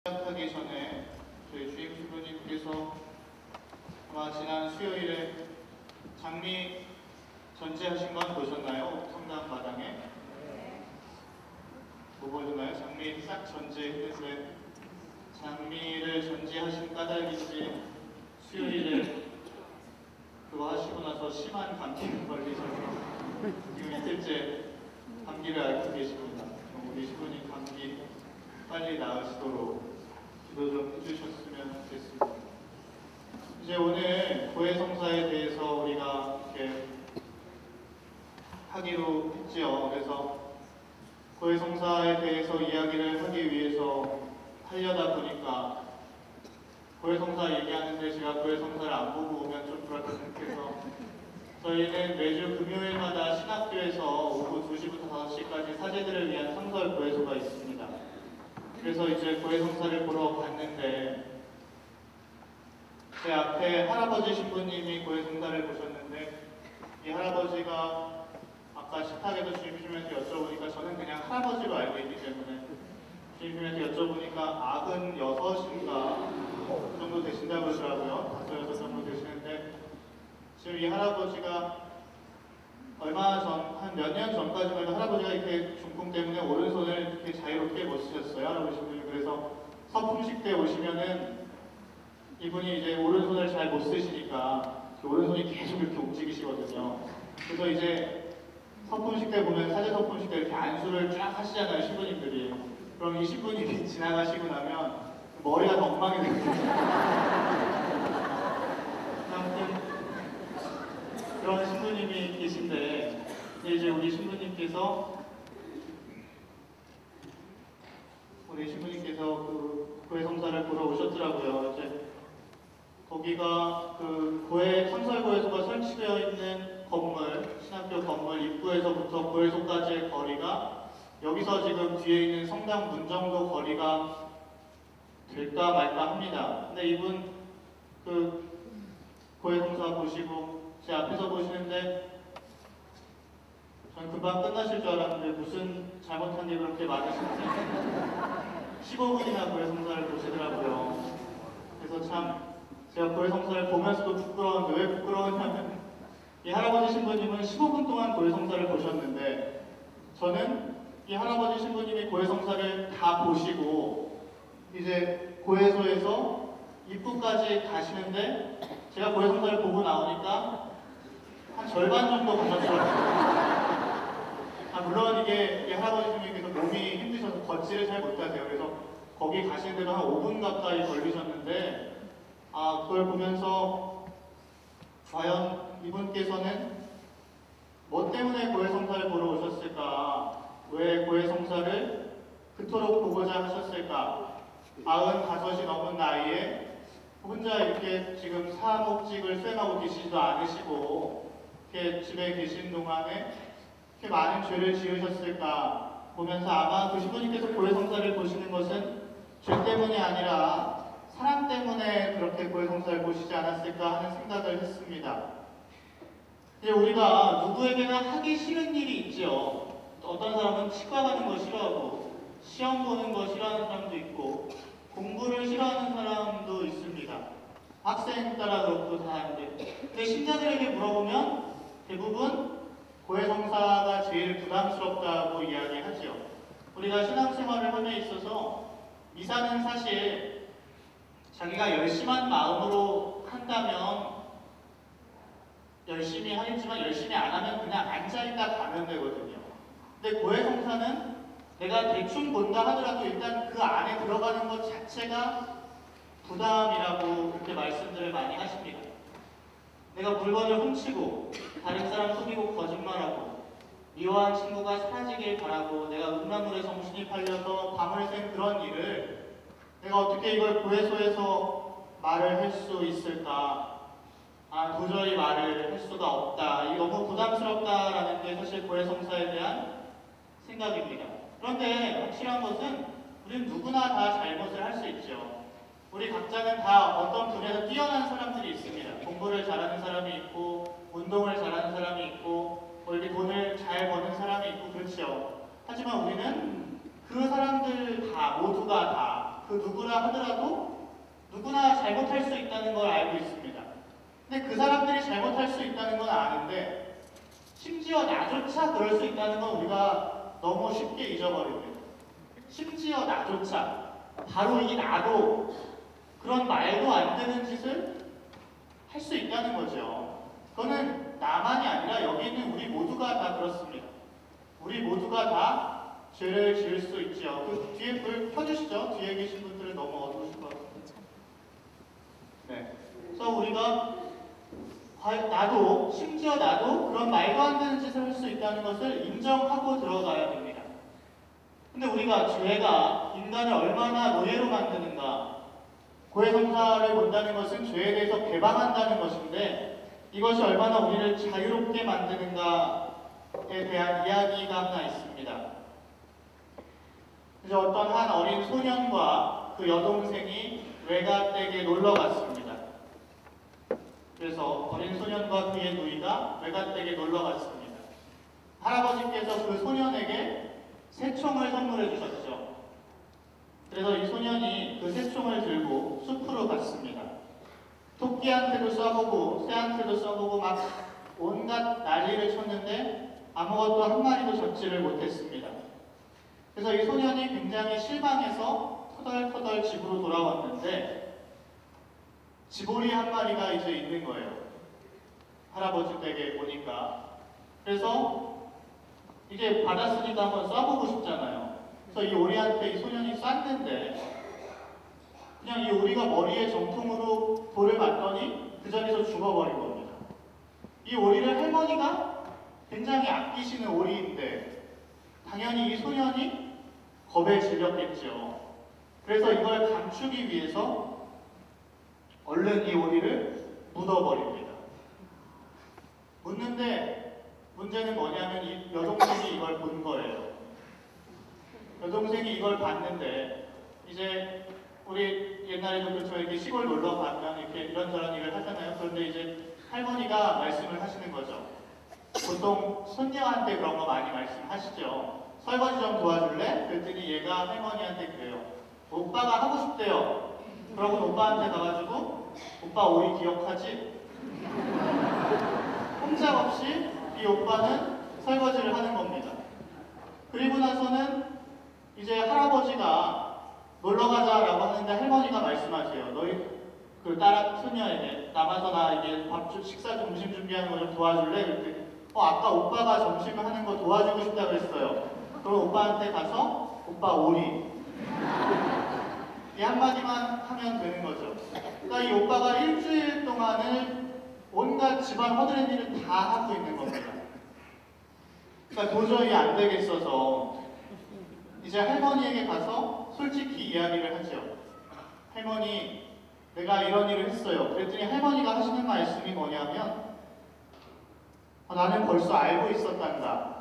시작하기 전에 저희 주임 신부님께서 아마 지난 수요일에 장미 전지하신 건 보셨나요? 성당 마당에? 뭐 보셨나요? 장미 싹 전지했는데 장미를 전지하신 까닭인지 수요일에 그거 하시고 나서 심한 감기에 걸리셔서 지금 이틀째 감기를 앓고 계십니다. 우리 신부님 감기 빨리 나으시도록 기도 좀 해주셨으면 좋겠습니다. 이제 오늘 고해성사에 대해서 우리가 이렇게 하기로 했지요. 그래서 고해성사에 대해서 이야기를 하기 위해서 하려다 보니까 고해성사 얘기하는데 제가 고해성사를 안 보고 오면 좀 그럴까 생각해서 저희는 매주 금요일마다 신학교에서 오후 2시부터 5시까지 사제들을 위한 상설 고해소가 있습니다. 그래서 이제 고해성사를 보러 갔는데 제 앞에 할아버지 신부님이 고해성사를 보셨는데 이 할아버지가 아까 식탁에서 주임님한테 여쭤보니까 저는 그냥 할아버지로 알고 있기 때문에 주임님한테 여쭤보니까 96인가 그 정도 되신다고 그러더라고요. 5, 6 정도 되시는데 지금 이 할아버지가 얼마 전, 한 몇 년 전까지만 해도 할아버지가 이렇게 중풍 때문에 오른손을 이렇게 자유롭게 못 쓰셨어요. 할아버지 분이. 그래서 서품식 때 오시면은 이분이 이제 오른손을 잘 못 쓰시니까 오른손이 계속 이렇게 움직이시거든요. 그래서 이제 서품식 때 보면 사제 서품식 때 이렇게 안수를 쫙 하시잖아요, 신부님들이. 그럼 이 신부님이 지나가시고 나면 머리가 더 엉망이 되거든요. 아무튼 그런 신부님이 계신데 이제 우리 신부님께서 그 고해성사를 보러 오셨더라고요. 이제 거기가 그 상설고해소가 설치되어 있는 건물, 신학교 건물 입구에서부터 고해소까지의 거리가 여기서 지금 뒤에 있는 성당 문 정도 거리가 될까 말까 합니다. 근데 이분 그 고해성사 보시고 제 앞에서 보시는데 전 금방 끝나실 줄 알았는데 무슨 잘못한 게 그렇게 많으신지 15분이나 고해성사를 보시더라고요. 그래서 참 제가 고해성사를 보면서도 부끄러운데 왜 부끄러웠냐면 이 할아버지 신부님은 15분 동안 고해성사를 보셨는데 저는 이 할아버지 신부님이 고해성사를 다 보시고 이제 고해소에서 입구까지 가시는데 제가 고해성사를 보고 나오니까 한 절반 정도 가셨더라고요. 물론 이게 할아버지 신부님께서 몸이 힘드셔서 걷지를 잘 못하세요. 그래서 거기 가시는데도 한 5분 가까이 걸리셨는데 그걸 보면서 과연 이분께서는 뭐 때문에 고해성사를 보러 오셨을까? 왜 고해성사를 그토록 보고자 하셨을까? 95이 넘은 나이에 혼자 이렇게 지금 사목직을 수행하고 계시지도 않으시고 이렇게 집에 계신 동안에 이렇게 많은 죄를 지으셨을까 보면서 아마 그 신부님께서 고해성사를 보시는 것은 죄 때문이 아니라 사랑 때문에 그렇게 고해성사를 보시지 않았을까 하는 생각을 했습니다. 이제 우리가 누구에게나 하기 싫은 일이 있죠. 어떤 사람은 치과 가는 거 싫어하고 시험 보는 거 싫어하는 사람도 있고 공부를 싫어하는 사람도 있습니다. 학생 따라 그렇고 다 하는데 근데 신자들에게 물어보면 대부분 고해성사가 제일 부담스럽다고 이야기하죠. 우리가 신앙생활을 함에 있어서 미사는 사실 자기가 열심한 마음으로 한다면 열심히 하겠지만 열심히 안 하면 그냥 앉아있다 가면 되거든요. 근데 고해성사는 내가 대충 본다 하더라도 일단 그 안에 들어가는 것 자체가 부담이라고 그렇게 말씀들을 많이 하십니다. 내가 물건을 훔치고 다른 사람 속이고 거짓말하고 미워한 친구가 사라지길 바라고 내가 음란물에 정신이 팔려서 밤을 샌 그런 일을 내가 어떻게 이걸 고해소에서 말을 할 수 있을까? 도저히 말을 할 수가 없다. 이 너무 부담스럽다라는 게 사실 고해성사에 대한 생각입니다. 그런데 확실한 것은 우리는 누구나 다 잘못을 할 수 있죠. 우리 각자는 다 어떤 분야에서 뛰어난 사람들이 있습니다. 공부를 잘하는 사람이 있고 운동을 잘하는 사람이 있고 이렇게 돈을 잘 버는 사람이 있고 그렇죠. 하지만 우리는 그 사람들 모두가 다 그 누구라 하더라도 누구나 잘못할 수 있다는 걸 알고 있습니다. 근데 그 사람들이 잘못할 수 있다는 건 아는데 심지어 나조차 그럴 수 있다는 건 우리가 너무 쉽게 잊어버립니다. 심지어 나조차 바로 이 나도 그런 말도 안 되는 짓을 할 수 있다는 거죠. 그거는 나만이 아니라 여기 있는 우리 모두가 다 그렇습니다. 우리 모두가 다 죄를 지을 수 있죠. 그 뒤에 불 켜주시죠. 뒤에 계신 분들은 너무 어두우실 것 같아요. 네. 그래서 우리가 나도 심지어 나도 그런 말도 안 되는 짓을 할 수 있다는 것을 인정하고 들어가야 됩니다. 근데 우리가 죄가 인간을 얼마나 노예로 만드는가, 고해성사를 본다는 것은 죄에 대해서 개방한다는 것인데 이것이 얼마나 우리를 자유롭게 만드는가에 대한 이야기가 하나 있습니다. 그래서 어떤 한 어린 소년과 그 여동생이 외가댁에 놀러 갔습니다. 그래서 어린 소년과 그의 누이가 외가댁에 놀러 갔습니다. 할아버지께서 그 소년에게 새총을 선물해 주셨죠. 그래서 이 소년이 그 새총을 들고 숲으로 갔습니다. 토끼한테도 쏴보고 새한테도 쏴보고 막 온갖 난리를 쳤는데 아무것도 한 마리도 잡지를 못했습니다. 그래서 이 소년이 굉장히 실망해서 터덜터덜 집으로 돌아왔는데 지보리 한 마리가 이제 있는 거예요. 할아버지 댁에 오니까. 그래서 이제 받았으니까 한번 쏴보고 싶잖아요. 그래서 이 오리한테 이 소년이 쐈는데 그냥 이 오리가 머리에 정통으로 돌을 맞더니 그 자리에서 죽어버린 겁니다. 이 오리를 할머니가 굉장히 아끼시는 오리인데 당연히 이 소년이 겁에 질렸겠죠. 그래서 이걸 감추기 위해서 얼른 이 오리를 묻어버립니다. 묻는데 문제는 뭐냐면 이 여동생이 이걸 본 거예요. 여동생이 이걸 봤는데 이제 우리 옛날에도 그렇죠. 이렇게 시골 놀러 가면 이렇게 이런저런 일을 하잖아요. 그런데 이제 할머니가 말씀을 하시는 거죠. 보통 손녀한테 그런 거 많이 말씀하시죠. 설거지 좀 도와줄래? 그랬더니 얘가 할머니한테 그래요. 오빠가 하고 싶대요. 그러고 오빠한테 가가지고 오빠 오리 기억하지? 꼼짝없이 이 오빠는 설거지를 하는 겁니다. 그리고 나서는 이제 할아버지가 놀러 가자라고 하는데 할머니가 말씀하세요. 너희 그 딸 손녀에게 남아서 나 이게 식사 점심 준비하는 거 좀 도와줄래? 그랬더니 아까 오빠가 점심 하는 거 도와주고 싶다고 했어요. 그럼 오빠한테 가서 오빠 오리 이 한마디만 하면 되는 거죠. 그러니까 이 오빠가 일주일 동안을 온갖 집안 허드렛 일을 다 하고 있는 겁니다. 그러니까 도저히 안 되겠어서 이제 할머니에게 가서 솔직히 이야기를 하죠. 할머니, 내가 이런 일을 했어요. 그랬더니 할머니가 하시는 말씀이 뭐냐면 나는 벌써 알고 있었단다.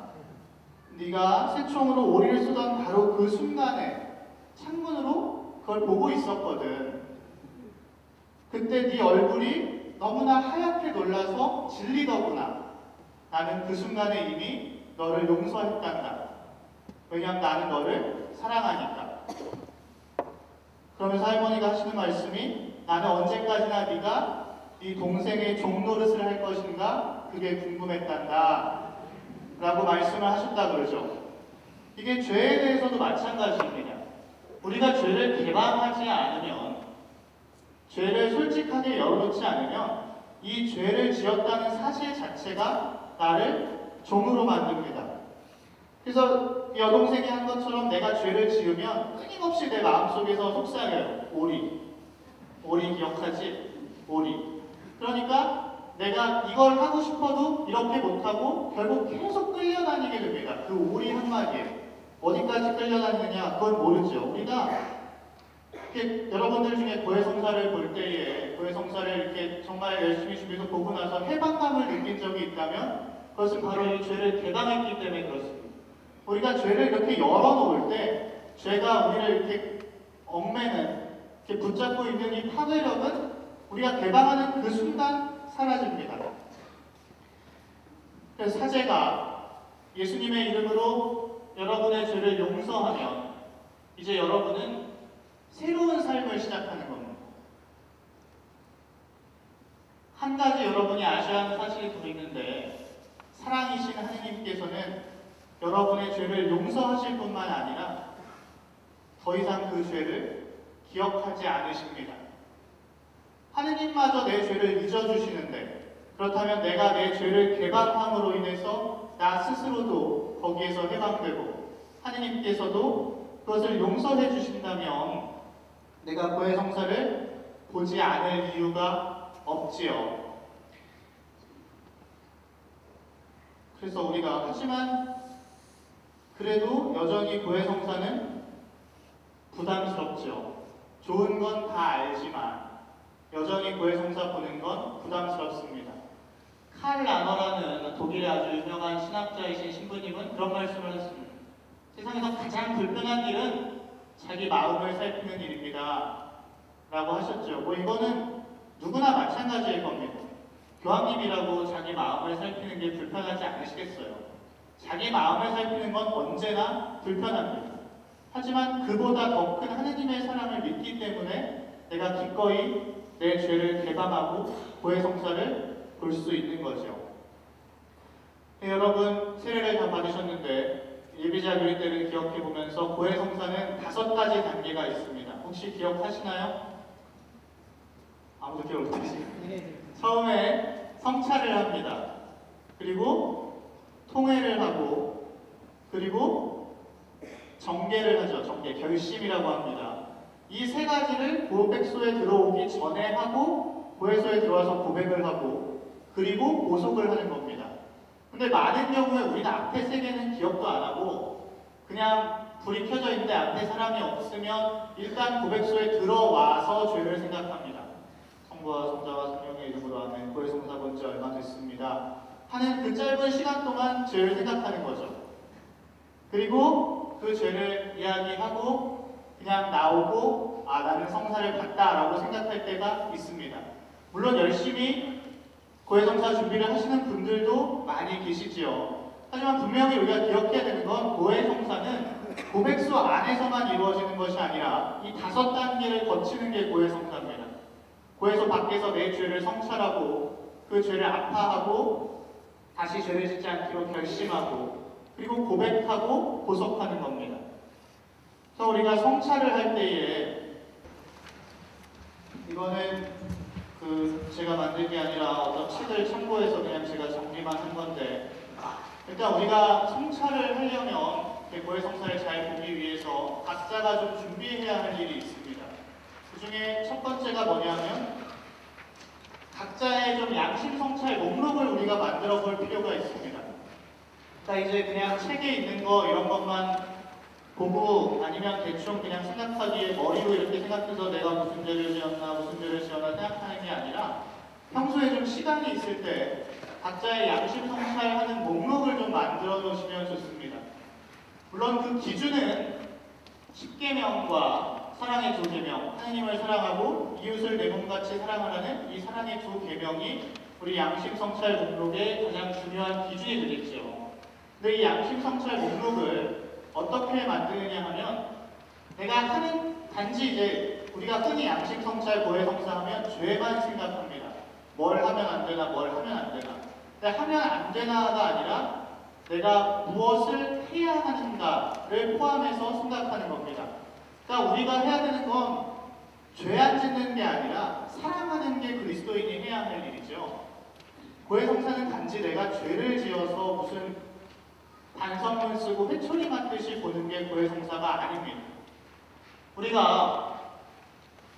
네가 새총으로 오리를 쏘던 바로 그 순간에 창문으로 그걸 보고 있었거든. 그때 네 얼굴이 너무나 하얗게 놀라서 질리더구나. 나는 그 순간에 이미 너를 용서했단다. 왜냐하면 나는 너를 사랑하니까. 그러면서 할머니가 하시는 말씀이 나는 언제까지나 네가 네 동생의 종노릇을 할 것인가 그게 궁금했단다 라고 말씀을 하셨다 그러죠. 이게 죄에 대해서도 마찬가지입니다. 우리가 죄를 개방하지 않으면, 죄를 솔직하게 열어놓지 않으면 이 죄를 지었다는 사실 자체가 나를 종으로 만듭니다. 그래서 여동생이 한 것처럼 내가 죄를 지으면 끊임없이 내 마음속에서 속삭여요. 오리 기억하지? 오리. 그러니까 내가 이걸 하고 싶어도 이렇게 못하고 결국 계속 끌려다니게 됩니다. 그 오리 한마디에. 어디까지 끌려다니느냐 그건 모르죠. 우리가 이렇게 여러분들 중에 고해성사를 볼 때에 고해성사를 이렇게 정말 열심히 준비해서 보고 나서 해방감을 느낀 적이 있다면 그것은 바로 이 죄를 개방했기 때문에 그렇습니다. 우리가 죄를 이렇게 열어놓을 때 죄가 우리를 이렇게 얽매는, 이렇게 붙잡고 있는 이 파괴력은 우리가 개방하는 그 순간 사라집니다. 그래서 사제가 예수님의 이름으로 여러분의 죄를 용서하면 이제 여러분은 새로운 삶을 시작하는 겁니다. 한 가지 여러분이 아셔야 하는 사실이 더 있는데, 사랑이신 하느님께서는 여러분의 죄를 용서하실 뿐만 아니라 더 이상 그 죄를 기억하지 않으십니다. 하느님마저 내 죄를 잊어주시는데, 그렇다면 내가 내 죄를 개방함으로 인해서 나 스스로도 거기에서 해방되고 하느님께서도 그것을 용서해 주신다면 내가 고해 성사를 보지 않을 이유가 없지요. 그래서 우리가 하지만 그래도 여전히 고해 성사는 부담스럽죠. 좋은 건 다 알지만 여전히 고해 성사 보는 건 부담스럽습니다. 칼 라너라는 독일의 아주 유명한 신학자이신 신부님은 그런 말씀을 했습니다. 세상에서 가장 불편한 일은 자기 마음을 살피는 일입니다 라고 하셨죠. 이거는 누구나 마찬가지일 겁니다. 교황님이라고 자기 마음을 살피는 게 불편하지 않으시겠어요? 자기 마음을 살피는 건 언제나 불편합니다. 하지만 그보다 더 큰 하느님의 사랑을 믿기 때문에 내가 기꺼이 내 죄를 개방하고 고해 성사를 볼 수 있는 거죠. 네, 여러분 세례를 다 받으셨는데 예비자 교리 때를 기억해 보면서 고해 성사는 5가지 단계가 있습니다. 혹시 기억하시나요? 아무도 기억 못하시죠? 처음에 성찰을 합니다. 그리고 통회를 하고, 그리고 정계를 하죠. 정계, 결심이라고 합니다. 이 3가지를 고백소에 들어오기 전에 하고, 고해소에 들어와서 고백을 하고, 그리고 보속을 하는 겁니다. 근데 많은 경우에 우리는 앞에 3개는 기억도 안 하고 그냥 불이 켜져 있는데 앞에 사람이 없으면 일단 고백소에 들어와서 죄를 생각합니다. 성부와 성자와 성령의 이름으로 아멘. 고해 성사 본 지 얼마 됐습니다 하는 그 짧은 시간 동안 죄를 생각하는 거죠. 그리고 그 죄를 이야기하고 그냥 나오고 나는 성사를 받다라고 생각할 때가 있습니다. 물론 열심히 고해 성사 준비를 하시는 분들도 많이 계시지요. 하지만 분명히 우리가 기억해야 되는 건 고해 성사는 고백소 안에서만 이루어지는 것이 아니라 이 5단계를 거치는 게 고해 성사입니다. 고해소 밖에서 내 죄를 성찰하고 그 죄를 아파하고 다시 죄를 짓지 않기로 결심하고 그리고 고백하고 보석하는 겁니다. 그래서 우리가 성찰을 할 때에 이거는 제가 만든 게 아니라 어떤 책을 참고해서 그냥 제가 정리만 한 건데, 일단 우리가 성찰을 하려면 고해 성사를 잘 보기 위해서 각자가 좀 준비해야 할 일이 있습니다. 그 중에 첫 번째가 뭐냐면 각자의 좀 양심 성찰 목록을 우리가 만들어 볼 필요가 있습니다. 그러니까 이제 그냥 책에 있는 거 이런 것만 보고 아니면 대충 그냥 생각하기에 머리로 이렇게 생각해서 내가 무슨 죄를 지었나 무슨 죄를 지었나 생각하는 게 아니라 평소에 좀 시간이 있을 때 각자의 양심 성찰하는 목록을 좀 만들어 놓으시면 좋습니다. 물론 그 기준은 10계명과 사랑의 2계명, 하나님을 사랑하고 이웃을 내 몸같이 사랑하라는 이 사랑의 2계명이 우리 양심 성찰 목록의 가장 중요한 기준이 되겠죠. 근데 이 양심 성찰 목록을 어떻게 만드느냐 하면 내가 하는 단지 이제 우리가 흔히 양심 성찰 고해 성사하면 죄만 생각합니다. 뭘 하면 안 되나 뭘 하면 안 되나. 근데 하면 안 되나가 아니라 내가 무엇을 해야 하는가를 포함해서 생각하는 겁니다. 그러니까 우리가 해야 되는 건 죄 안 짓는 게 아니라 사랑하는 게 그리스도인이 해야 할 일이죠. 고해 성사는 단지 내가 죄를 지어서 무슨 반성문 쓰고 회초리 맞듯이 보는 게 고해 성사가 아닙니다. 우리가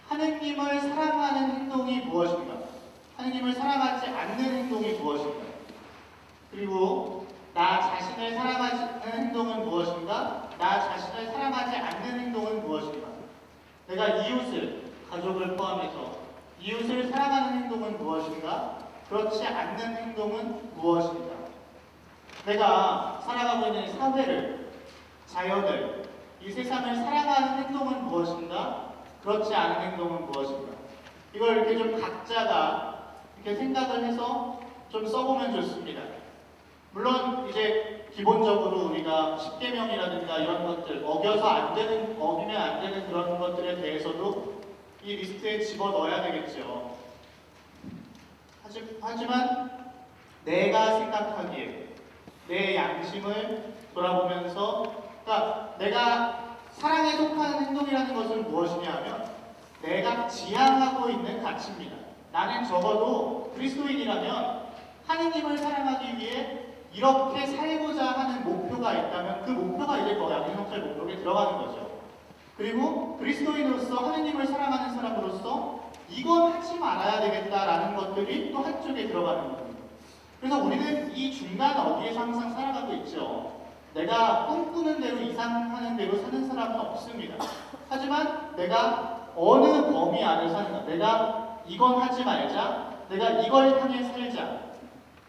하느님을 사랑하는 행동이 무엇인가? 하느님을 사랑하지 않는 행동이 무엇인가? 그리고 나 자신을 사랑하는 행동은 무엇인가? 나 자신을 사랑하지 않는 행동은 무엇인가? 내가 이웃을, 가족을 포함해서 이웃을 사랑하는 행동은 무엇인가? 그렇지 않는 행동은 무엇인가? 내가 살아가고 있는 사회를, 자연을, 이 세상을 사랑하는 행동은 무엇인가? 그렇지 않은 행동은 무엇인가? 이걸 이렇게 좀 각자가 이렇게 생각을 해서 좀 써보면 좋습니다. 물론 이제 기본적으로 우리가 십계명이라든가 이런 것들 어기면 안 되는 그런 것들에 대해서도 이 리스트에 집어 넣어야 되겠죠. 하지만 내가 생각하기에 내 양심을 돌아보면서, 그러니까 내가 사랑에 속하는 행동이라는 것은 무엇이냐 하면 내가 지향하고 있는 가치입니다. 나는 적어도 그리스도인이라면 하느님을 사랑하기 위해 이렇게 살고자 하는 목표가 있다면 그 목표가 이제 양심성찰 목록에 들어가는 거죠. 그리고 그리스도인으로서 하느님을 사랑하는 사람으로서 이건 하지 말아야 되겠다라는 것들이 또 한쪽에 들어가는 겁니다. 그래서 우리는 이 중간 어디에서 항상 살아가고 있죠. 내가 꿈꾸는 대로 이상하는 대로 사는 사람은 없습니다. 하지만 내가 어느 범위 안에 사는가, 내가 이건 하지 말자, 내가 이걸 향해 살자,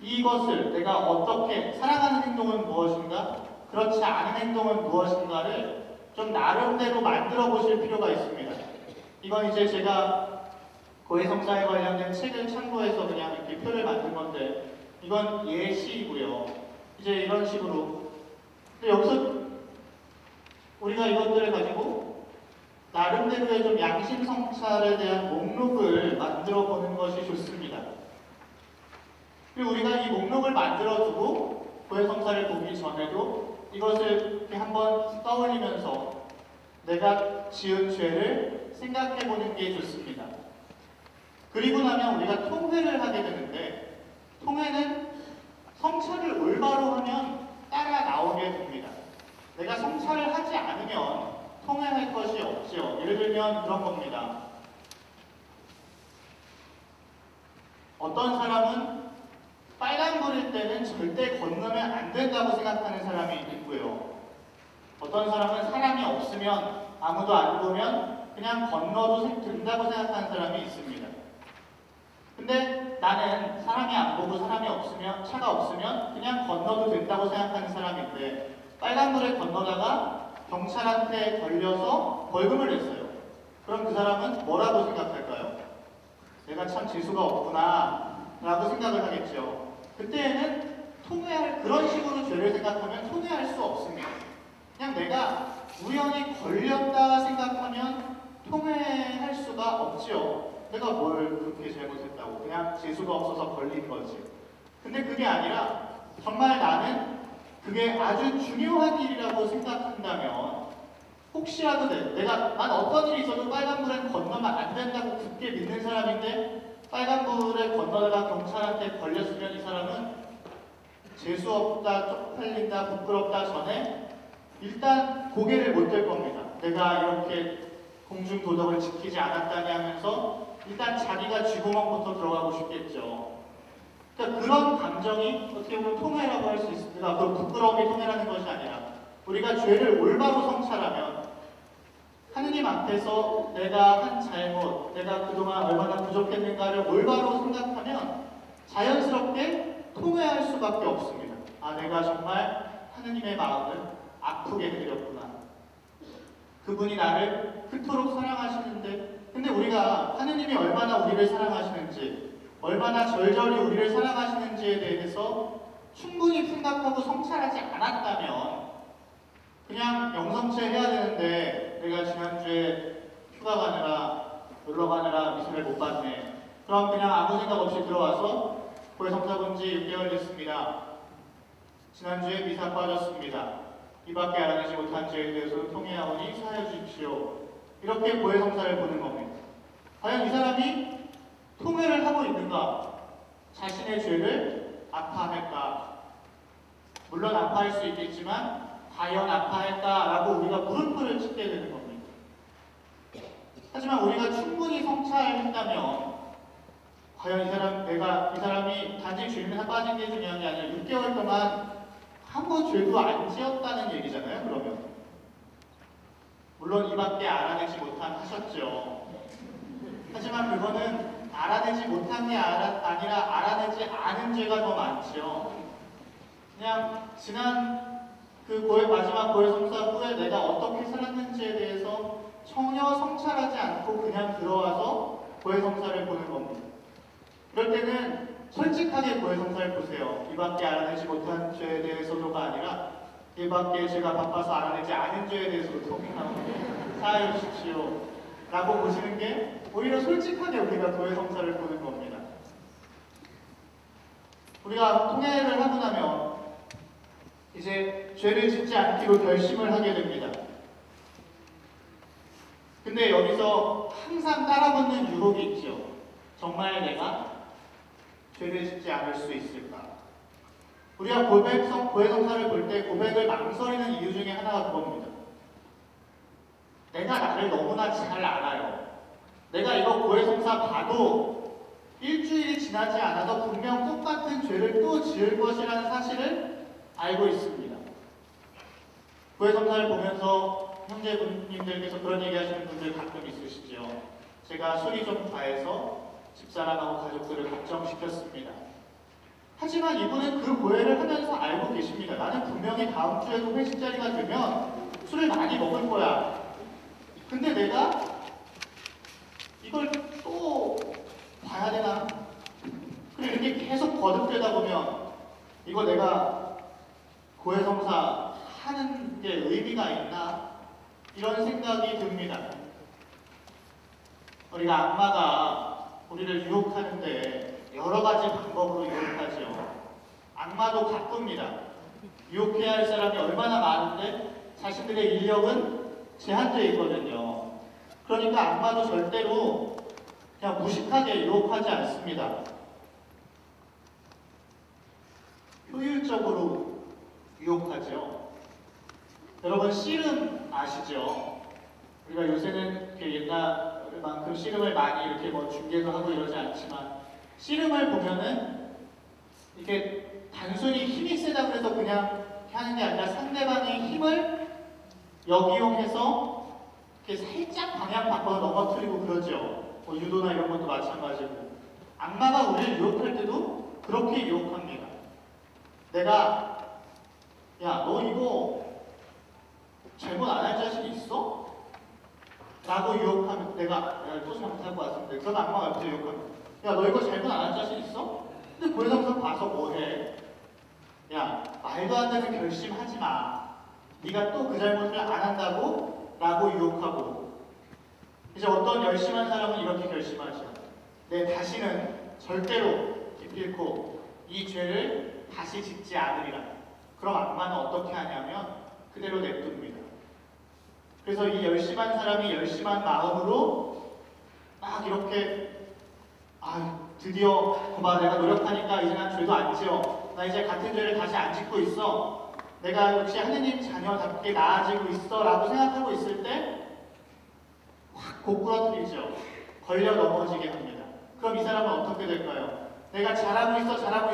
이것을 내가 어떻게 사랑하는 행동은 무엇인가, 그렇지 않은 행동은 무엇인가를 좀 나름대로 만들어 보실 필요가 있습니다. 이건 이제 제가 고해성사에 관련된 책을 참고해서 그냥 이렇게 표를 만든 건데, 이건 예시이고요. 이제 이런 식으로. 근데 여기서 우리가 이것들을 가지고 나름대로의 좀 양심 성찰에 대한 목록을 만들어 보는 것이 좋습니다. 그리고 우리가 이 목록을 만들어 두고 고해성사를 보기 전에도 이것을 이렇게 한번 떠올리면서 내가 지은 죄를 생각해 보는 게 좋습니다. 그리고 나면 우리가 통회를 하게 되는데, 통회는 성찰을 올바로 하면 따라 나오게 됩니다. 내가 성찰을 하지 않으면 통회할 것이 없죠. 예를 들면 그런 겁니다. 어떤 사람은 빨간불일 때는 절대 건너면 안 된다고 생각하는 사람이 있고요. 어떤 사람은 사람이 없으면, 아무도 안 보면 그냥 건너도 된다고 생각하는 사람이 있습니다. 근데 나는 사람이 안 보고 사람이 없으면, 차가 없으면 그냥 건너도 된다고 생각하는 사람인데, 빨간불에 건너다가 경찰한테 걸려서 벌금을 냈어요. 그럼 그 사람은 뭐라고 생각할까요? 내가 참 재수가 없구나 라고 생각을 하겠죠. 그때에는 그런 식으로 죄를 생각하면 통회할 수 없습니다. 그냥 내가 우연히 걸렸다 생각하면 통회할 수가 없죠. 내가 뭘 그렇게 잘못했다고, 그냥 재수가 없어서 걸린 거지. 근데 그게 아니라 정말 나는 그게 아주 중요한 일이라고 생각한다면, 혹시라도 난 어떤 일이 있어도 빨간불엔 건너면 안 된다고 굳게 믿는 사람인데 빨간불에 건너다가 경찰한테 걸렸으면 이 사람은 재수없다, 쪽팔린다, 부끄럽다 전에 일단 고개를 못 들 겁니다. 내가 이렇게 공중도덕을 지키지 않았다니 하면서 일단 자기가 쥐구멍부터 들어가고 싶겠죠. 그러니까 그런 감정이 어떻게 보면 통회라고 할 수 있습니다. 그 부끄러움이 통회라는 것이 아니라 우리가 죄를 올바로 성찰하면 하느님 앞에서 내가 한 잘못, 내가 그동안 얼마나 부족했는가를 올바로 생각하면 자연스럽게 통회할 수밖에 없습니다. 아, 내가 정말 하느님의 마음을 아프게 해드렸구나. 그분이 나를 그토록 사랑하시는데, 근데 우리가 하느님이 얼마나 우리를 사랑하시는지, 얼마나 절절히 우리를 사랑하시는지에 대해서 충분히 생각하고 성찰하지 않았다면 그냥 영성체 해야 되는데 내가 지난주에 휴가 가느라 놀러 가느라 미술을 못 봤네. 그럼 그냥 아무 생각 없이 들어와서 고해성사 본 지 6개월 됐습니다. 지난주에 미사 빠졌습니다. 이밖에 알아내지 못한 죄에 대해서는 통회하오니 사하여 주십시오. 이렇게 고해성사를 보는 겁니다. 과연 이 사람이 통회를 하고 있는가? 자신의 죄를 아파할까? 물론 아파할 수 있겠지만 과연 아파할까라고 우리가 물음표를 찍게 되는 겁니다. 하지만 우리가 충분히 성찰했다면 과연 이 사람이 단지 죄에 빠진 게 중요한 게 아니라 6개월 동안 아무 죄도 안 지었다는 얘기잖아요. 그러면 물론 이밖에 알아내지 못한 하셨죠. 하지만 그거는 알아내지 못한 게 아니라 알아내지 않은 죄가 더 많죠. 그냥 지난 마지막 고해성사 후에 내가 어떻게 살았는지에 대해서 전혀 성찰하지 않고 그냥 들어와서 고해성사를 보는 겁니다. 그럴 때는 솔직하게 고해성사를 보세요. 이밖에 알아내지 못한 죄에 대해서도가 아니라 이밖에 제가 바빠서 알아내지 않은 죄에 대해서도 사하여 주십시오 라고 보시는 게 오히려 솔직하게 우리가 고해성사를 보는 겁니다. 우리가 통회를 하고 나면 이제 죄를 짓지 않기로 결심을 하게 됩니다. 근데 여기서 항상 따라붙는 유혹이 있죠. 정말 내가 죄를 짓지 않을 수 있을까? 우리가 고해성사를 볼 때 고백을 망설이는 이유 중에 하나가 그겁니다. 내가 나를 너무나 잘 알아요. 내가 이거 고해성사 봐도 일주일이 지나지 않아도 분명 똑같은 죄를 또 지을 것이라는 사실을 알고 있습니다. 고해성사를 보면서 형제분님들께서 그런 얘기하시는 분들 가끔 있으시죠. 제가 술이 좀 과해서 집사람하고 가족들을 걱정시켰습니다. 하지만 이분은 그 고해를 하면서 알고 계십니다. 나는 분명히 다음 주에도 회식 자리가 되면 술을 많이 먹을 거야. 근데 내가 이걸 또 봐야 되나? 그리고 이렇게 계속 거듭되다 보면 이거 내가 고해성사 하는 게 의미가 있나? 이런 생각이 듭니다. 우리가 악마가 우리를 유혹하는데 여러 가지 방법으로 유혹하죠. 악마도 바쁩니다. 유혹해야 할 사람이 얼마나 많은데 자신들의 인력은 제한되어 있거든요. 그러니까 악마도 절대로 그냥 무식하게 유혹하지 않습니다. 효율적으로 유혹하죠. 여러분 씨름 아시죠? 우리가 요새는 옛날만큼 씨름을 많이 이렇게 뭐 중계도 하고 이러지 않지만 씨름을 보면은 이렇게 단순히 힘이 세다고 해서 그냥 하는 게 아니라 상대방의 힘을 역이용해서 이렇게 살짝 방향 바꿔 넘어뜨리고 그러죠. 뭐 유도나 이런 것도 마찬가지고 악마가 우리를 유혹할 때도 그렇게 유혹합니다. 내가 야 너 이거 잘못 안 할 자신 있어? 라고 유혹하면 내가 또 잘못할 것 같은데 그런 악마가 옆에서 유혹하면 야 너 이거 잘못 안 할 자신 있어? 근데 고해성사 봐서 뭐해? 야 말도 안 되는 결심하지 마. 네가 또 그 잘못을 안 한다고? 라고 유혹하고 이제 어떤 열심한 사람은 이렇게 결심하죠. 내 다시는 절대로 기필코 이 죄를 다시 짓지 않으리라. 그럼 악마는 어떻게 하냐면 그대로 냅둡니다. 그래서 이 열심한 사람이 열심한 마음으로 막 이렇게 드디어 거봐 내가 노력하니까 이제 난 죄도 안 지어. 나 이제 같은 죄를 다시 안 짓고 있어. 내가 역시 하느님 자녀답게 나아지고 있어 라고 생각하고 있을 때 확 고꾸라뜨리죠. 걸려 넘어지게 합니다. 그럼 이 사람은 어떻게 될까요? 내가 잘하고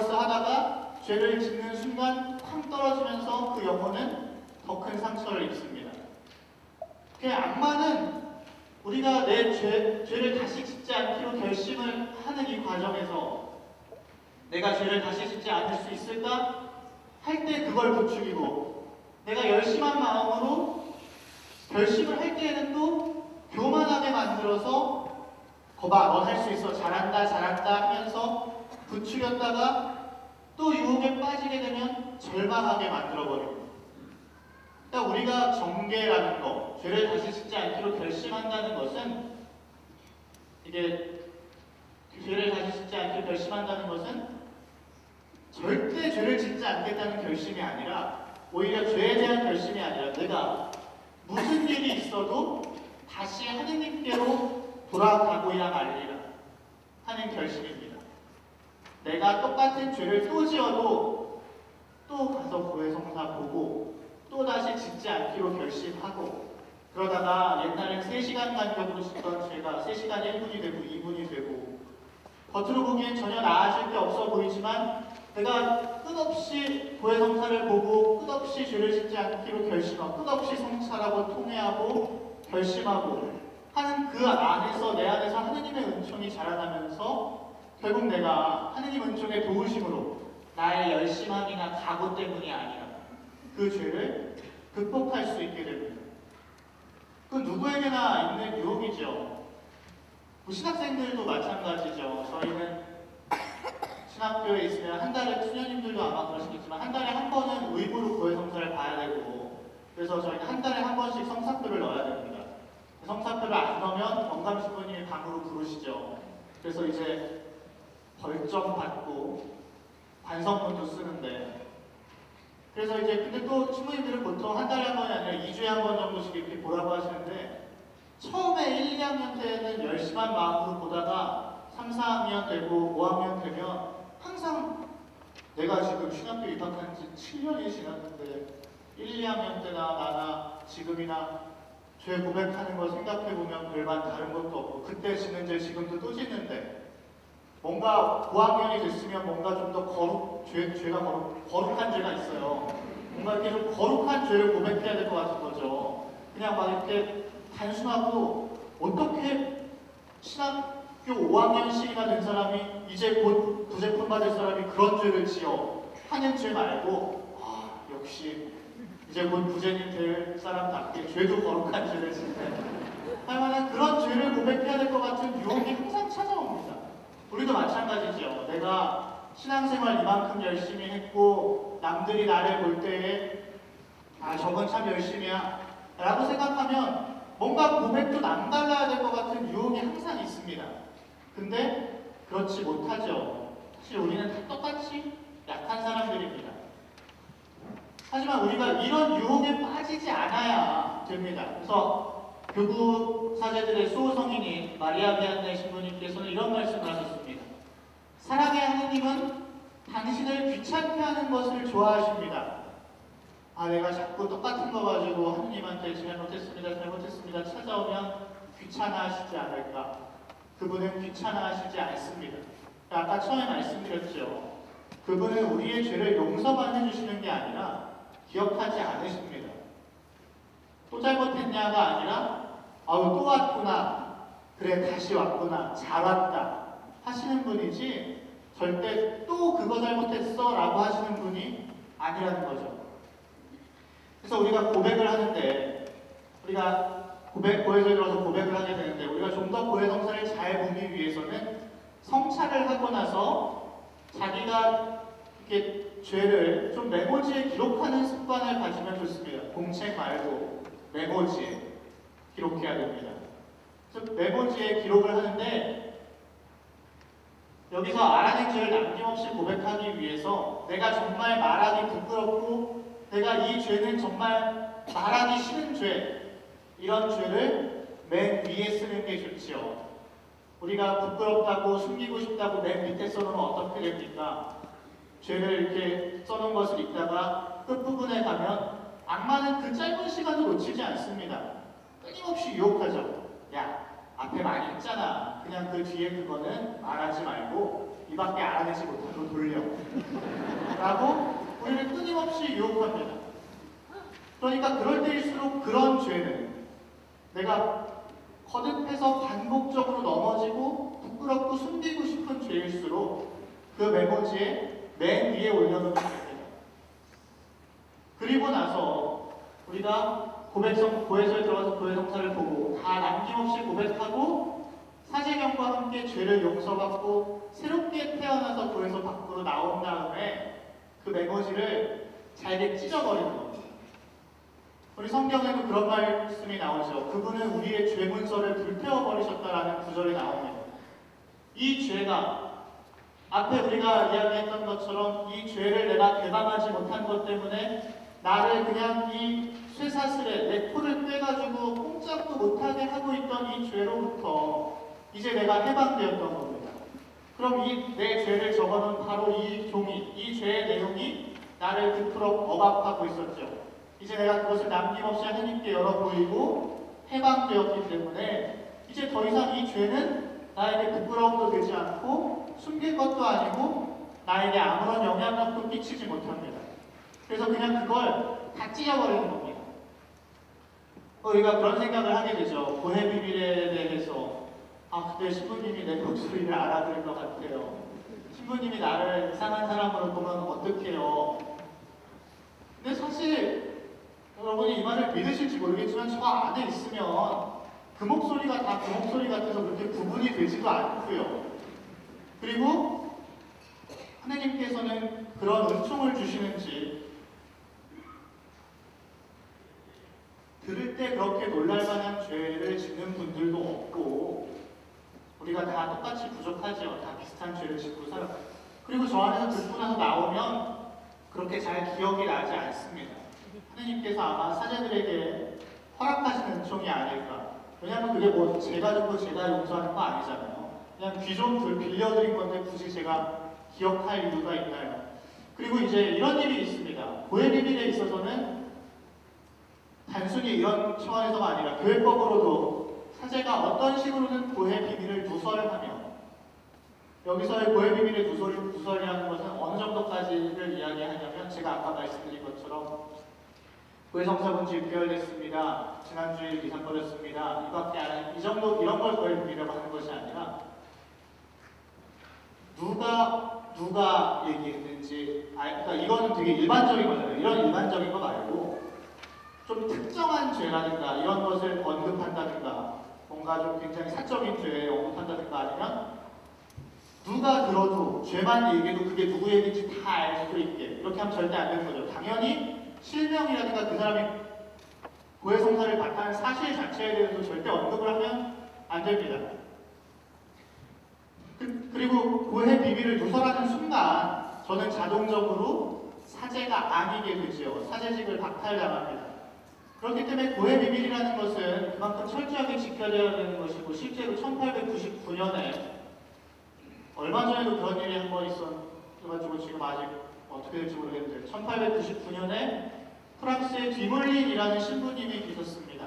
있어 하다가 죄를 짓는 순간 쾅 떨어지면서 그 영혼은 더 큰 상처를 입습니다. 그 악마는 우리가 내 죄를 다시 짓지 않기로 결심을 하는 이 과정에서 내가 죄를 다시 짓지 않을 수 있을까? 할 때 그걸 부추기고 내가 열심한 마음으로 결심을 할 때에는 또 교만하게 만들어서 거봐 넌 할 수 있어 잘한다 하면서 부추겼다가 또 유혹에 빠지게 되면 절망하게 만들어버립니다. 그러니까 우리가 정죄라는 것, 죄를 다시 짓지 않기로 결심한다는 것은 이게 죄를 다시 짓지 않기로 결심한다는 것은 절대 죄를 짓지 않겠다는 결심이 아니라 오히려 죄에 대한 결심이 아니라 내가 무슨 일이 있어도 다시 하느님께로 돌아가고야 말리라 하는 결심입니다. 내가 똑같은 죄를 또 지어도 또 가서 고해성사 보고 또 다시 짓지 않기로 결심하고 그러다가 옛날엔 3시간 간격으로 짓던 죄가 3시간 1분이 되고 2분이 되고 겉으로 보기엔 전혀 나아질 게 없어 보이지만 내가 끝없이 고해성사를 보고 끝없이 죄를 짓지 않기로 결심하고 끝없이 성찰하고 통회하고 결심하고 하는 그 안에서 내 안에서 하느님의 은총이 자라나면서 결국 내가 하느님 은총의 도우심으로 나의 열심함이나 각오 때문이 아니라 그 죄를 극복할 수 있게 됩니다. 그 누구에게나 있는 유혹이죠. 신학생들도 마찬가지죠. 저희는 신학교에 있으면 한 달에 수녀님들도 아마 그러시겠지만 한 달에 한 번은 의무로 고해 성사를 봐야 되고 그래서 저희는 한 달에 한 번씩 성사표를 넣어야 됩니다. 성사표를 안 넣으면 영감 신부님이 방으로 부르시죠. 그래서 이제 벌점 받고 반성문도 쓰는데 그래서 이제 근데 또 신부님들은 보통 한 달에 한 번이 아니라 2주에 한 번 정도씩 이렇게 보라고 하시는데 처음에 1, 2학년 때는 열심한 마음으로 보다가 3, 4학년 되고 5학년 되면 항상 내가 지금 신학교 입학한 지 7년이 지났는데 1, 2학년 때나 나나 지금이나 죄 고백하는 걸 생각해보면 별반 다른 것도 없고 그때 짓는 죄 지금도 또 짓는데 뭔가 5학년이 됐으면 뭔가 좀 더 죄가 거룩한 죄가 있어요. 뭔가 이렇게 좀 거룩한 죄를 고백해야 될 것 같은 거죠. 그냥 막 이렇게 단순하고 어떻게 신학교 5학년씩이나 된 사람이 이제 곧 구제품 받을 사람이 그런 죄를 지어 하는 죄 말고 역시 이제 곧 구제님 될 사람답게 죄도 거룩한 죄를 짓네 할 만한 그런 죄를 고백해야 될 것 같은 유혹이 항상 찾아옵니다. 우리도 마찬가지죠. 내가 신앙생활 이만큼 열심히 했고 남들이 나를 볼 때에 저건 참 열심히야 라고 생각하면 뭔가 고백도 남달라야 될 것 같은 유혹이 항상 있습니다. 근데 그렇지 못하죠. 사실 우리는 다 똑같이 약한 사람들입니다. 하지만 우리가 이런 유혹에 빠지지 않아야 됩니다. 그래서 교구 사제들의 수호성인인 마리아 비안네 신부님께서는 이런 말씀을 하셨습니다. 사랑의 하느님은 당신을 귀찮게 하는 것을 좋아하십니다. 내가 자꾸 똑같은 거 가지고 하느님한테 잘못했습니다 찾아오면 귀찮아하시지 않을까? 그분은 귀찮아하시지 않습니다. 아까 처음에 말씀드렸죠. 그분은 우리의 죄를 용서만 해주시는 게 아니라 기억하지 않으십니다. 또 잘못했냐가 아니라 또 왔구나. 그래 다시 왔구나. 잘 왔다. 하시는 분이지 절대 또 그거 잘못했어 라고 하시는 분이 아니라는 거죠. 그래서 우리가 고백을 하는데 우리가 고해에 들어서 고백을 하게 되는데 우리가 좀 더 고해 성사를 잘 보기 위해서는 성찰을 하고 나서 자기가 이렇게 죄를 좀 메모지에 기록하는 습관을 가지면 좋습니다. 공책 말고 메모지에 기록해야 됩니다. 그래서 메모지에 기록을 하는데 여기서 알아낸 죄를 남김없이 고백하기 위해서 내가 정말 말하기 부끄럽고 내가 이 죄는 정말 말하기 싫은 죄 이런 죄를 맨 위에 쓰는 게 좋지요. 우리가 부끄럽다고 숨기고 싶다고 맨 밑에 써놓으면 어떻게 됩니까? 죄를 이렇게 써놓은 것을 읽다가 끝부분에 가면 악마는 그 짧은 시간을 놓치지 않습니다. 끊임없이 유혹하죠. 야, 앞에 많이 했잖아. 그냥 그 뒤에 그거는 말하지 말고 이 밖에 알아내지 못하고 돌려. 라고 우리를 끊임없이 유혹합니다. 그러니까 그럴 때일수록 그런 죄는 내가 거듭해서 반복적으로 넘어지고 부끄럽고 숨기고 싶은 죄일수록 그 메모지에 맨 위에 올려놓으면 됩니다. 그리고 나서 우리가 고해서에 들어가서 고해 성사를 보고 다 남김없이 고백하고 사제경과 함께 죄를 용서받고 새롭게 태어나서 고해서 밖으로 나온 다음에 그 메모지를 잘게 찢어버리는 겁니다. 우리 성경에도 그런 말씀이 나오죠. 그분은 우리의 죄 문서를 불태워버리셨다라는 구절이 나옵니다. 이 죄가 앞에 우리가 이야기했던 것처럼 이 죄를 내가 개방하지 못한 것 때문에 나를 그냥 이 쇠사슬에 내 코를 떼가지고 꼼짝도 못하게 하고 있던 이 죄로부터 이제 내가 해방되었던 겁니다. 그럼 이 내 죄를 적어놓은 바로 이 종이, 이 죄의 내용이 나를 그토록 억압하고 있었죠. 이제 내가 그것을 남김없이 하느님께 열어 보이고 해방되었기 때문에 이제 더 이상 이 죄는 나에게 부끄러움도 되지 않고 숨길 것도 아니고 나에게 아무런 영향력도 끼치지 못합니다. 그래서 그냥 그걸 다 찢어버리는 겁니다. 우리가 그런 생각을 하게 되죠. 고해 비밀에 대해서 그때 신부님이 내 목소리를 알아들을 것 같아요. 신부님이 나를 이상한 사람으로 보면 어떡해요. 근데 사실 여러분이 이 말을 믿으실지 모르겠지만 저 안에 있으면 그 목소리가 다 그 목소리 같아서 그렇게 구분이 되지도 않고요. 그리고 하느님께서는 그런 은총을 주시는지 들을 때 그렇게 놀랄만한 죄를 짓는 분들도 없고 우리가 다 똑같이 부족하죠. 다 비슷한 죄를 짓고 살아요. 그리고 저 안에서 듣고 나서 나오면 그렇게 잘 기억이 나지 않습니다. 하느님께서 아마 사제들에게 허락하신 은총이 아닐까. 왜냐하면 그게 뭐 제가 듣고 제가 용서하는 거 아니잖아요. 그냥 귀 좀 빌려드린 건데 굳이 제가 기억할 이유가 있나요? 그리고 이제 이런 일이 있습니다. 고해 비밀에 있어서는 단순히 이런 차원에서가 아니라 교회법으로도 사제가 어떤 식으로는 고해 비밀을 누설하며 여기서의 고해 비밀의 누설이라는 것은 어느 정도까지를 이야기하냐면 제가 아까 말씀드린 것처럼 고해 성사본지 6개월 됐습니다. 지난주에 이상 버렸습니다. 이밖에 안 해. 이 정도 이런 걸 고해 비밀이라고 하는 것이 아니라 누가 얘기했는지 그러니까 이거는 되게 일반적인 거잖아요. 이런 일반적인 거 말고 좀 특정한 죄라든가 이런 것을 언급한다든가 뭔가 좀 굉장히 사적인 죄에 언급한다든가 아니면 누가 들어도 죄만 얘기해도 그게 누구 얘기인지 다 알 수 있게 이렇게 하면 절대 안 되는 거죠. 당연히 실명이라든가 그 사람이 고해 성사를 바탕한 사실 자체에 대해서 절대 언급을 하면 안 됩니다. 그리고 고해 비밀을 누설하는 순간 저는 자동적으로 사제가 아니게 되죠. 사제직을 박탈당합니다. 그렇기 때문에 고해 비밀이라는 것은 그만큼 철저하게 지켜져야 되는 것이고 실제로 1899년에 얼마 전에도 그런 일이 한 번 있어가지고 지금 아직 어떻게 될지 모르겠는데 1899년에 프랑스의 뒤몰린이라는 신부님이 계셨습니다.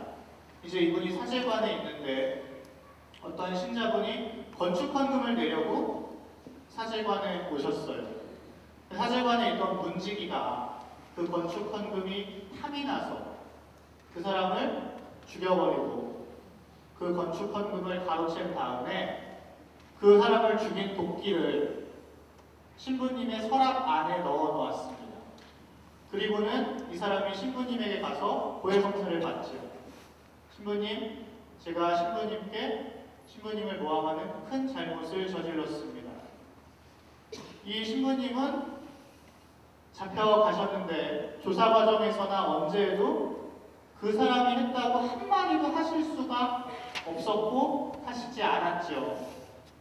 이제 이분이 사제관에 있는데 어떤 신자분이 건축헌금을 내려고 사제관에 오셨어요. 사제관에 있던 문지기가 그 건축헌금이 탐이 나서 그 사람을 죽여버리고 그 건축헌금을 가로챈 다음에 그 사람을 죽인 도끼를 신부님의 서랍 안에 넣어 놓았습니다. 그리고는 이 사람이 신부님에게 가서 고해 성사를 받죠. 신부님, 제가 신부님을 모함하는 큰 잘못을 저질렀습니다. 이 신부님은 잡혀가셨는데 조사 과정에서나 언제에도 그 사람이 했다고 한마디도 하실 수가 없었고 하시지 않았죠.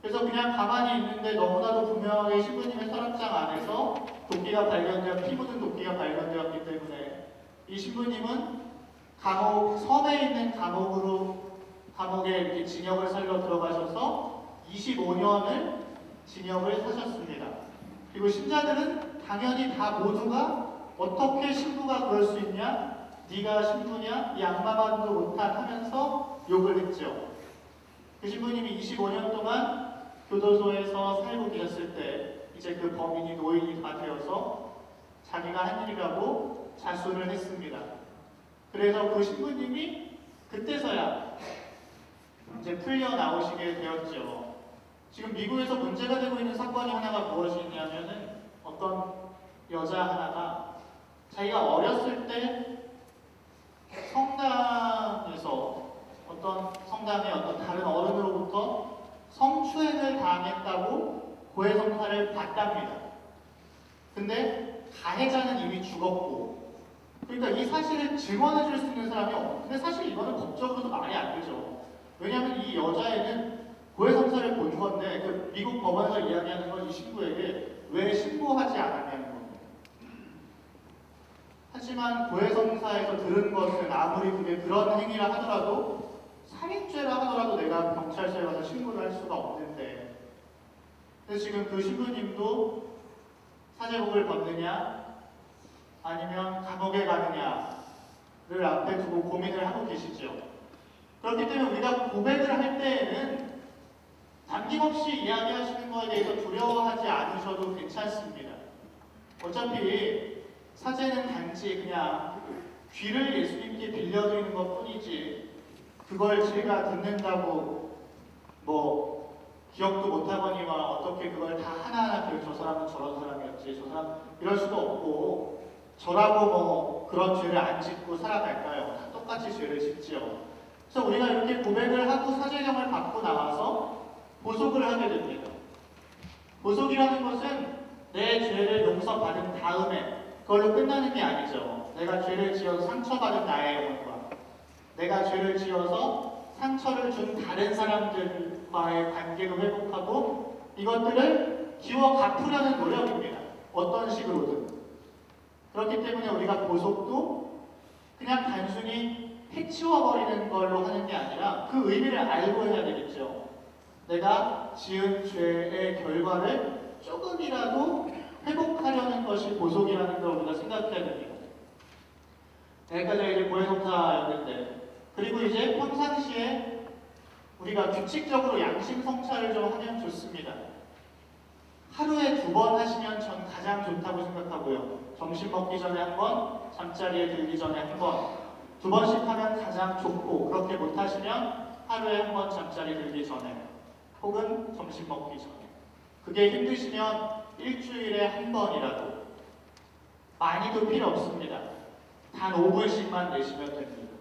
그래서 그냥 가만히 있는데 너무나도 분명하게 신부님의 서랍장 안에서 도끼가 피 묻은 도끼가 발견되었기 때문에 이 신부님은 섬에 있는 감옥에 이렇게 징역을 살러 들어가셔서 25년을 징역을 사셨습니다. 그리고 신자들은 당연히 다 모두가 어떻게 신부가 그럴 수 있냐? 네가 신부냐? 이 악마만도 못한 하면서 욕을 했죠. 그 신부님이 25년 동안 교도소에서 살고 계셨을 때 이제 그 범인이 노인이 다 되어서 자기가 한 일이라고 자수를 했습니다. 그래서 그 신부님이 그때서야 이제 풀려 나오시게 되었죠. 지금 미국에서 문제가 되고 있는 사건이 하나가 무엇이냐면은 어떤 여자 하나가 자기가 어렸을 때 성당의 어떤 다른 어른으로부터 성추행을 당했다고 고해 성사를 받답니다. 근데 가해자는 이미 죽었고, 그러니까 이 사실을 증언해 줄 수 있는 사람이 없고, 근데 사실 이거는 법적으로도 말이 안 되죠. 왜냐하면 이 여자애는 고해 성사를 본 건데 그 미국 법원에서 이야기하는 건 이 신부에게 왜 신고하지 않았냐는 겁니다. 하지만 고해 성사에서 들은 것은 아무리 그게 그런 행위라 하더라도 살인죄라 하더라도 내가 경찰서에 가서 신고를 할 수가 없는데, 그래서 지금 그 신부님도 사제복을 벗느냐 아니면 감옥에 가느냐를 앞에 두고 고민을 하고 계시죠. 그렇기 때문에 우리가 고백을 할 때에는 남김없이 이야기하시는 것에 대해서 두려워하지 않으셔도 괜찮습니다. 어차피 사제는 단지 그냥 귀를 예수님께 빌려드리는 것 뿐이지 그걸 제가 듣는다고 뭐 기억도 못하거니와 어떻게 그걸 다 하나하나 저 사람은 저런 사람이었지 저 사람 이럴 수도 없고 저라고 뭐 그런 죄를 안 짓고 살아갈까요? 다 똑같이 죄를 짓지요. 그래서 우리가 이렇게 고백을 하고 사제령을 받고 나와서 보속을 하게 됩니다. 보속이라는 것은 내 죄를 용서받은 다음에 그걸로 끝나는 게 아니죠. 내가 죄를 지어서 상처받은 나의 영혼과 내가 죄를 지어서 상처를 준 다른 사람들과의 관계도 회복하고 이것들을 기워 갚으려는 노력입니다. 어떤 식으로든. 그렇기 때문에 우리가 보속도 그냥 단순히 해치워버리는 걸로 하는 게 아니라 그 의미를 알고 해야 되겠죠. 내가 지은 죄의 결과를 조금이라도 회복하려는 것이 보속이라는 걸 우리가 생각해야 됩니다. 여기까지 이제 고해성사였는데, 그리고 이제 평상시에 우리가 규칙적으로 양심 성찰을 좀 하면 좋습니다. 하루에 2번 하시면 전 가장 좋다고 생각하고요. 점심 먹기 전에 1번, 잠자리에 들기 전에 1번, 2번씩 하면 가장 좋고, 그렇게 못하시면 하루에 1번 잠자리 들기 전에 혹은 점심 먹기 전에, 그게 힘드시면 일주일에 1번이라도, 많이도 필요 없습니다. 단 5분씩만 내시면 됩니다.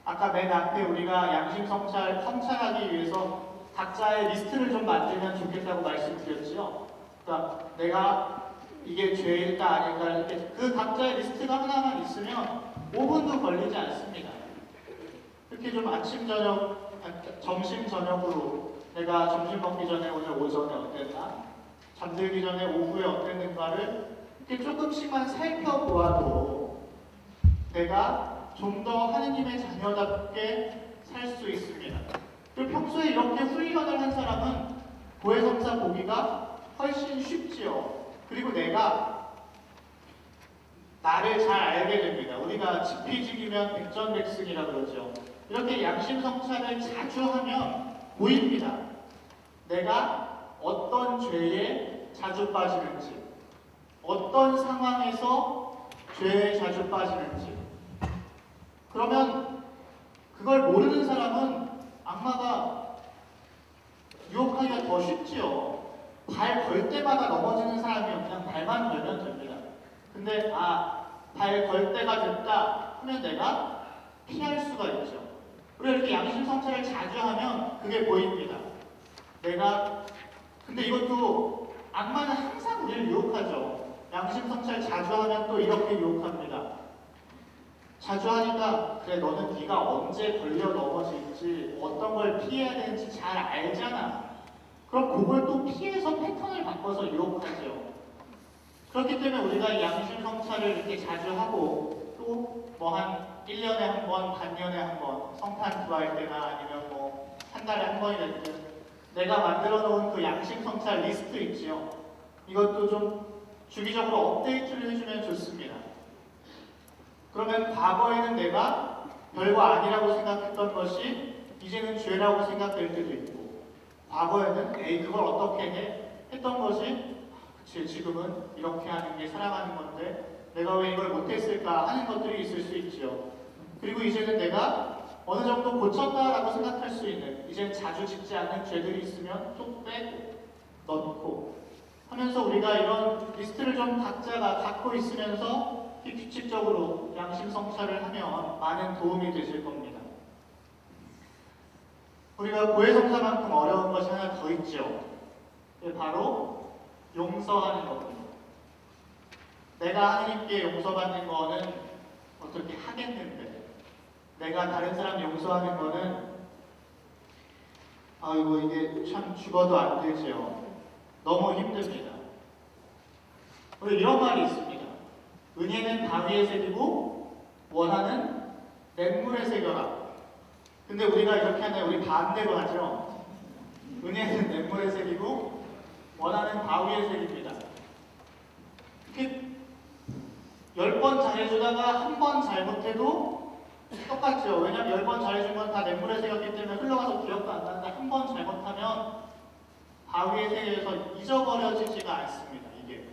아까 맨 앞에 우리가 양심 성찰하기 위해서 각자의 리스트를 좀 만들면 좋겠다고 말씀드렸죠. 그러니까 내가 이게 죄일까 아닐까 이렇게 그 각자의 리스트가 하나만 있으면 5분도 걸리지 않습니다. 이렇게 좀 점심 저녁으로 내가 점심 먹기 전에 오늘 오전에 어땠나? 잠들기 전에 오후에 어땠는가를 이렇게 조금씩만 살펴보아도 내가 좀 더 하느님의 자녀답게 살 수 있습니다. 그리고 평소에 이렇게 훈련을 한 사람은 고해성사 보기가 훨씬 쉽지요. 그리고 내가 나를 잘 알게 됩니다. 우리가 지피지기면 백전백승이라 그러죠. 이렇게 양심 성찰을 자주 하면 보입니다. 내가 어떤 죄에 자주 빠지는지, 어떤 상황에서 죄에 자주 빠지는지. 그러면 그걸 모르는 사람은 악마가 유혹하기가 더 쉽지요. 발 걸 때마다 넘어지는 사람이 그냥 발만 걸면 됩니다. 근데 발 걸 때가 됐다 하면 내가 피할 수가 있죠. 그리고 이렇게 양심 성찰을 자주 하면 그게 보입니다. 근데 이것도 악마는 항상 우리를 유혹하죠. 양심 성찰 자주 하면 또 이렇게 유혹합니다. 자주 하니까 그래 너는 네가 언제 걸려 넘어질지 어떤 걸 피해야 되는지 잘 알잖아. 그럼 그걸 또 피해서 패턴을 바꿔서 유혹하죠. 그렇기 때문에 우리가 이 양심 성찰을 이렇게 자주 하고 또 뭐 한 1년에 한 번, 반년에 한 번 성탄 구할 때나 아니면 뭐 한 달에 한 번이 됐든 내가 만들어 놓은 그 양심 성찰 리스트 있지요. 이것도 좀 주기적으로 업데이트를 해주면 좋습니다. 그러면 과거에는 내가 별거 아니라고 생각했던 것이 이제는 죄라고 생각될 때도 있고, 과거에는 에이 그걸 어떻게 해? 했던 것이 그치 지금은 이렇게 하는 게 살아가는 건데 내가 왜 이걸 못했을까 하는 것들이 있을 수 있죠. 그리고 이제는 내가 어느 정도 고쳤다라고 생각할 수 있는, 이제는 자주 짓지 않는 죄들이 있으면 또 빼고 넣고 하면서 우리가 이런 리스트를 좀 각자가 갖고 있으면서 규칙적으로 양심 성찰을 하면 많은 도움이 되실 겁니다. 우리가 고해성사만큼 어려운 것이 하나 더 있죠. 바로 용서하는 겁니다. 내가 하느님께 용서받는 거는 어떻게 하겠는데, 내가 다른 사람 용서하는 거는 아이고 이게 참 죽어도 안 되죠. 너무 힘듭니다. 우리 이런 말이 있습니다. 은혜는 바위에 새기고 원하는 냇물에 새겨라. 근데 우리가 이렇게 하면 우리 반대로 하죠. 은혜는 냇물에 새기고 원하는 바위에 새깁니다. 이렇게 10번 잘해주다가 한 번 잘못해도 똑같죠. 왜냐면 10번 잘해준 건 다 냇물에 새겼기 때문에 흘러가서 기억도 안 나는데 한 번 잘못하면 바위에 새겨서 잊어버려지지가 않습니다. 이게.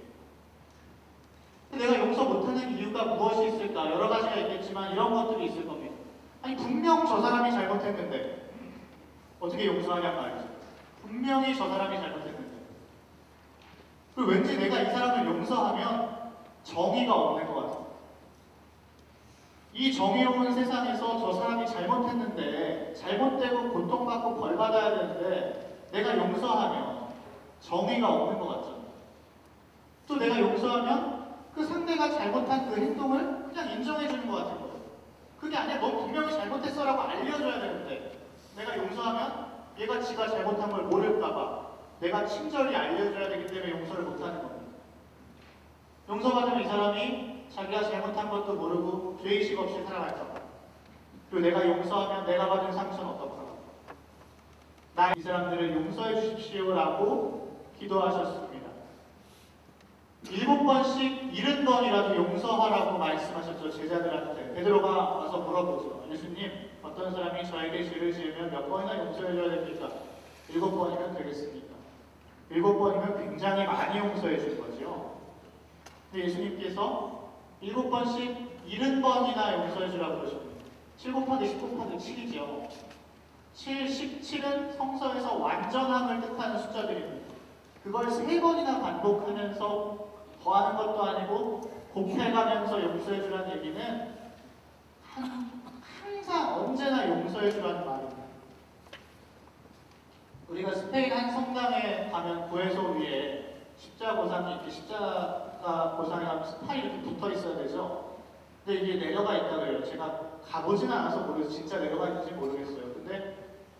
내가 용서 못하는 이유가 무엇이 있을까? 여러 가지가 있겠지만 이런 것들이 있을 겁니다. 아니 분명 저 사람이 잘못했는데 어떻게 용서하냔 말이죠. 분명히 저 사람이 잘못했는데. 그리고 왠지 내가 이 사람을 용서하면 정의가 없는 것 같아요. 이 정의로운 세상에서 저 사람이 잘못했는데 잘못되고 고통받고 벌받아야 되는데 내가 용서하면 정의가 없는 것 같죠. 또 내가 용서하면 그 상대가 잘못한 그 행동을 그냥 인정해 주는 것 같은 거예요. 그게 아니라 너 분명히 잘못했어라고 알려줘야 되는데 내가 용서하면 얘가 지가 잘못한 걸 모를까봐 내가 친절히 알려줘야 되기 때문에 용서를 못하는 겁니다. 용서받으면 이 사람이 자기가 잘못한 것도 모르고 죄의식 없이 살아갈까 봐. 그리고 내가 용서하면 내가 받은 상처는 어떨까? 나 이 사람들을 용서해 주십시오라고 기도하셨습니다. 7번씩 70번이라도 용서하라고 말씀하셨죠. 제자들한테. 베드로가 와서 물어보죠. 예수님, 어떤 사람이 저에게 죄를 지으면 몇 번이나 용서해 줘야 됩니까? 7번이면 되겠습니까? 7번이면 굉장히 많이 용서해 준 거죠. 근데 예수님께서 7번씩 70번이나 용서해 주라고 그러십니다. 7 곱하기 10 곱하기 7이죠. 7, 17은 성서에서 완전함을 뜻하는 숫자들입니다. 그걸 3번이나 반복하면서 더하는 것도 아니고 곱해가면서 용서해 주라는 얘기는 항상 언제나 용서해 주라는 말입니다. 우리가 스페인 한 성당에 가면 구해소 위에 십자고상이 이렇게 십자가 고상이랑 팔이 이렇게 붙어 있어야 되죠. 근데 이게 내려가 있다 그래요. 제가 가보지는 않아서 모르겠어요. 진짜 내려가 있는지 모르겠어요. 근데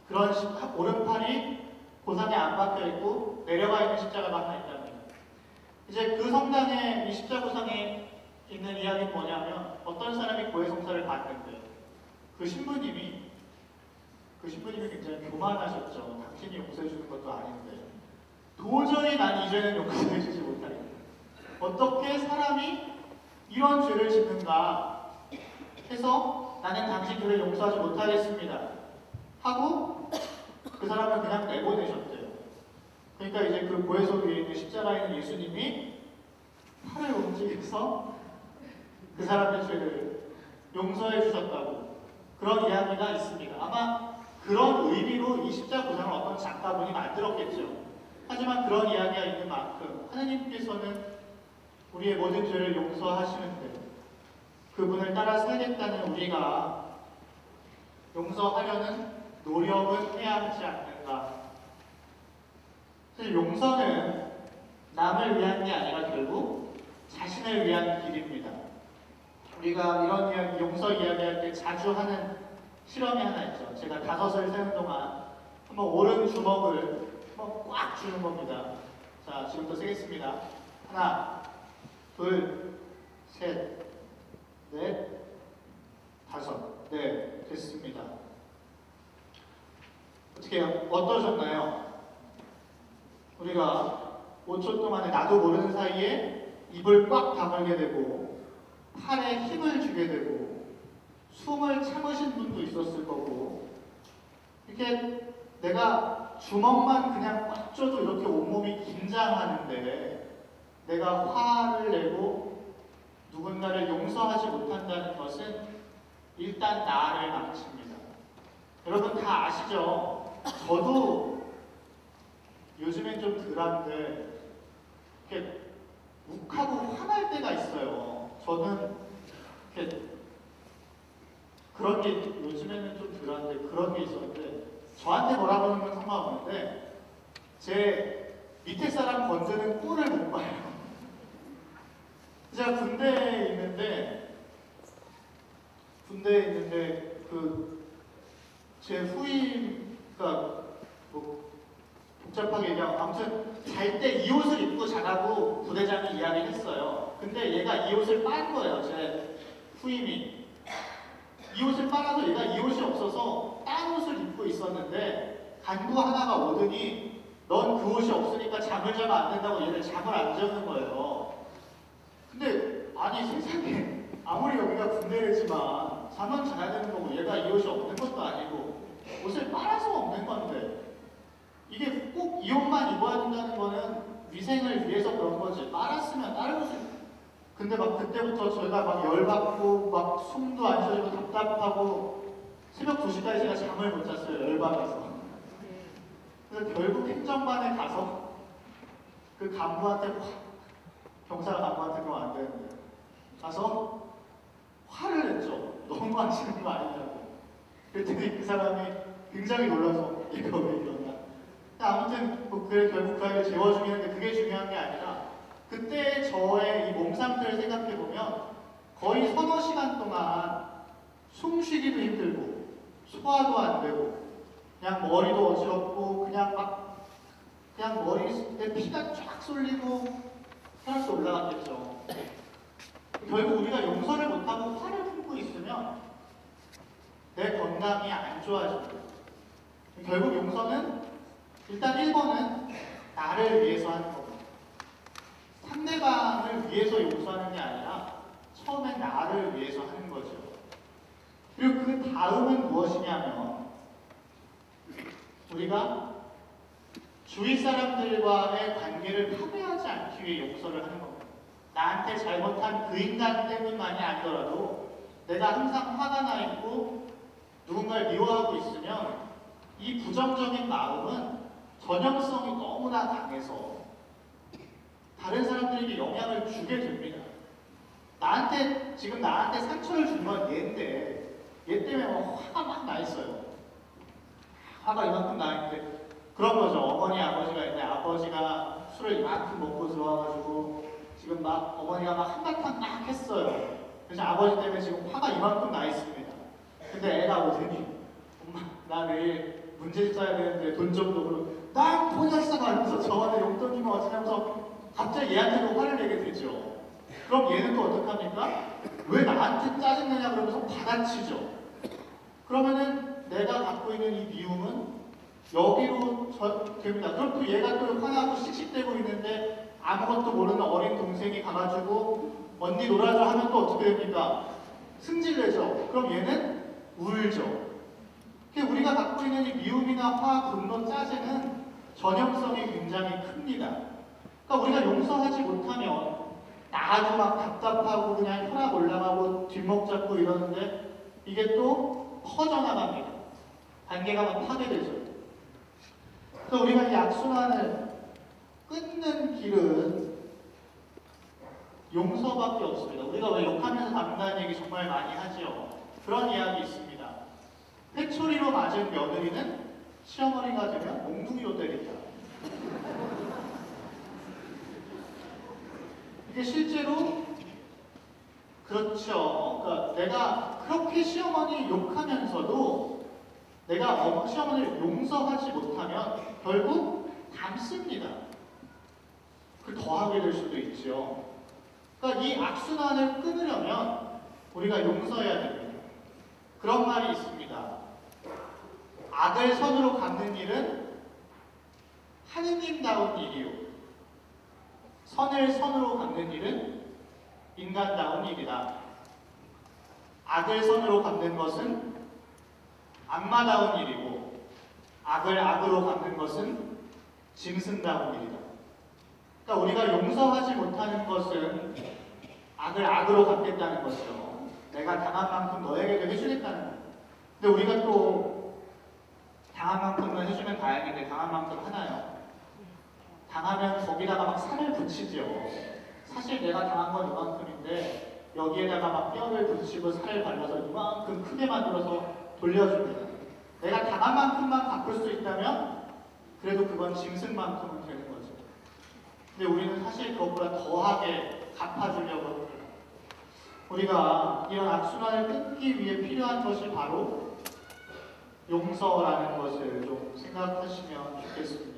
그런 오른팔이 고상에 안 박혀 있고 내려가 있는 십자가가 하나 있답니다. 이제 그 성당에 이 십자고상에 있는 이야기는 뭐냐면 어떤 사람이 고해성사를 받는데 그 신부님이 굉장히 교만하셨죠. 당신이 용서해 주는 것도 아닌데 도저히 난 이제는 용서해 주지 못하겠다. 어떻게 사람이 이런 죄를 짓는가 해서 나는 당신 죄를 용서하지 못하겠습니다 하고 그 사람을 그냥 내보내셨대요. 그러니까 이제 그 고해소 위에 있는 십자가에 있는 예수님이 팔을 움직여서 그 사람의 죄를 용서해 주셨다고 그런 이야기가 있습니다. 아마 그런 의미로 이 십자고상을 어떤 작가분이 만들었겠죠. 하지만 그런 이야기가 있는 만큼 하나님께서는 우리의 모든 죄를 용서하시는데 그분을 따라 살겠다는 우리가 용서하려는 노력은 해야 하지 않는가. 사실 용서는 남을 위한 게 아니라 결국 자신을 위한 길입니다. 우리가 이런 이야기, 용서 이야기할 때 자주 하는 실험이 하나 있죠. 제가 5을 세는 동안 한번 오른 주먹을 한번 꽉 주는 겁니다. 자, 지금부터 세겠습니다. 하나, 둘, 셋, 넷, 5. 네, 됐습니다. 어떻게 해요? 어떠셨나요? 우리가 5초 동안에 나도 모르는 사이에 입을 꽉 다물게 되고 팔에 힘을 주게 되고 숨을 참으신 분도 있었을 거고 이렇게 내가 주먹만 그냥 꽉 쥐어도 이렇게 온몸이 긴장하는데 내가 화를 내고 누군가를 용서하지 못한다는 것은 일단 나를 망칩니다. 여러분 다 아시죠? 저도 요즘엔 좀 덜한데 이렇게 욱하고 화날 때가 있어요. 저는 이렇게 그런 게 요즘에는 좀 덜한데 그런 게 있었는데 저한테 뭐라고 하는 건 상관없는데 제 밑에 사람 건드는 꼴을 못 봐요. 제가 군대에 있는데 그 제 후임가 뭐 복잡하게 얘기하고 아무튼 잘 때 이 옷을 입고 자라고 부대장이 이야기를 했어요. 근데 얘가 이 옷을 빤 거예요. 제 후임이 이 옷을 빨아도 얘가 이 옷이 없어서 딴 옷을 입고 있었는데 간부 하나가 오더니 넌 그 옷이 없으니까 잠을 자면 안 된다고 얘를 잠을 안 자는 거예요. 근데 아니 세상에 아무리 여기가 군대지만 잠은 자야 되는 거고 얘가 이 옷이 없는 것도 아니고 옷을 빨아서 없는 건데 이게 꼭 이 옷만 입어야 된다는 거는 위생을 위해서 그런 거지 빨았으면 다른 옷을 근데 막 그때부터 저희가 막 열받고 막 숨도 안 쉬어지고 답답하고 새벽 2시까지 제가 잠을 못 잤어요. 열받아서. 그래서 결국 행정반에 가서 그 간부한테 경사 간부한테 그러면 안 되는데 가서 화를 냈죠. 너무 하시는 거 아니냐고. 그랬더니 그 사람이 굉장히 놀라서 이거 왜 이러나. 아무튼 뭐 그래 결국 그 아이를 재워주긴 했는데 그게 중요한 게 아니라 그때 저의 이 몸 상태를 생각해보면 거의 서너 시간 동안 숨 쉬기도 힘들고 소화도 안 되고 그냥 머리도 어지럽고 그냥 머리에 피가 쫙 쏠리고 혈압도 올라갔겠죠. 결국 우리가 용서를 못하고 화를 품고 있으면 내 건강이 안 좋아집니다. 결국 용서는 일단 1번은 나를 위해서 하는 겁니다. 상대방을 위해서 용서하는 게 아니라 처음엔 나를 위해서 하는 거죠. 그리고 그 다음은 무엇이냐면 우리가 주위 사람들과의 관계를 파괴하지 않기 위해 용서를 하는 겁니다. 나한테 잘못한 그 인간 때문만이 아니더라도 내가 항상 화가 나 있고 누군가를 미워하고 있으면 이 부정적인 마음은 전형성이 너무나 강해서 다른 사람들에게 영향을 주게 됩니다. 지금 나한테 상처를 준 건 얘인데 얘 때문에 화가 막 나 있어요. 화가 이만큼 나 있는데 그런 거죠. 어머니 아버지가 있는데 아버지가 술을 이만큼 먹고 들어와가지고 지금 막 어머니가 막 한바탕 막 했어요. 그래서 아버지 때문에 지금 화가 이만큼 나 있습니다. 근데 애가 오더니 엄마 나 내일 문제집 사야 되는데 돈 좀 더. 그러고 난 돈이 없어 하면서 저한테 용돈 주면 어쩌면서 갑자기 얘한테도 화를 내게 되죠. 그럼 얘는 또 어떡합니까? 왜 나한테 짜증내냐 그러면서 받아치죠. 그러면은 내가 갖고 있는 이 미움은 여기로 됩니다. 그럼 또 얘가 또 화나고 씩씩대고 있는데 아무것도 모르는 어린 동생이 가가지고 언니 놀아줘 하면 또 어떻게 됩니까? 승질내죠. 그럼 얘는 울죠. 우리가 갖고 있는 이 미움이나 화, 분노, 짜증은 전형성이 굉장히 큽니다. 그러니까 우리가 용서하지 못하면 나도 막 답답하고 그냥 혈압 올라가고 뒷목 잡고 이러는데 이게 또 퍼져나갑니다. 관계가 막 파괴되죠. 그래서 우리가 이 악순환을 끊는 길은 용서밖에 없습니다. 우리가 왜 욕하면서 담는다는 얘기 정말 많이 하죠. 그런 이야기 있습니다. 회초리로 맞은 며느리는 시어머니가 되면 몽둥이로 때린다. 이게 실제로 그렇죠. 그러니까 내가 그렇게 시어머니 욕하면서도 내가 시어머니를 용서하지 못하면 결국 담습니다. 그걸 더하게 될 수도 있죠. 그러니까 이 악순환을 끊으려면 우리가 용서해야 됩니다. 그런 말이 있습니다. 악을 선으로 갚는 일은 하느님다운 일이요. 선을 선으로 갚는 일은 인간다운 일이다. 악을 선으로 갚는 것은 악마다운 일이고 악을 악으로 갚는 것은 짐승다운 일이다. 그러니까 우리가 용서하지 못하는 것은 악을 악으로 갚겠다는 것이죠. 내가 당한 만큼 너에게도 해주겠다는 거예요. 근데 우리가 또 당한 만큼은 해주면 다행인데 당한 만큼 하나요? 당하면 거기다가 막 살을 붙이죠. 사실 내가 당한 건 이만큼인데 여기에다가 막 뼈를 붙이고 살을 발라서 이만큼 크게 만들어서 돌려줍니다. 내가 당한 만큼만 갚을 수 있다면 그래도 그건 짐승만큼은 되는 거죠. 근데 우리는 사실 그것보다 더하게 갚아주려고 합니다. 우리가 이런 악순환을 끊기 위해 필요한 것이 바로 용서라는 것을 좀 생각하시면 좋겠습니다.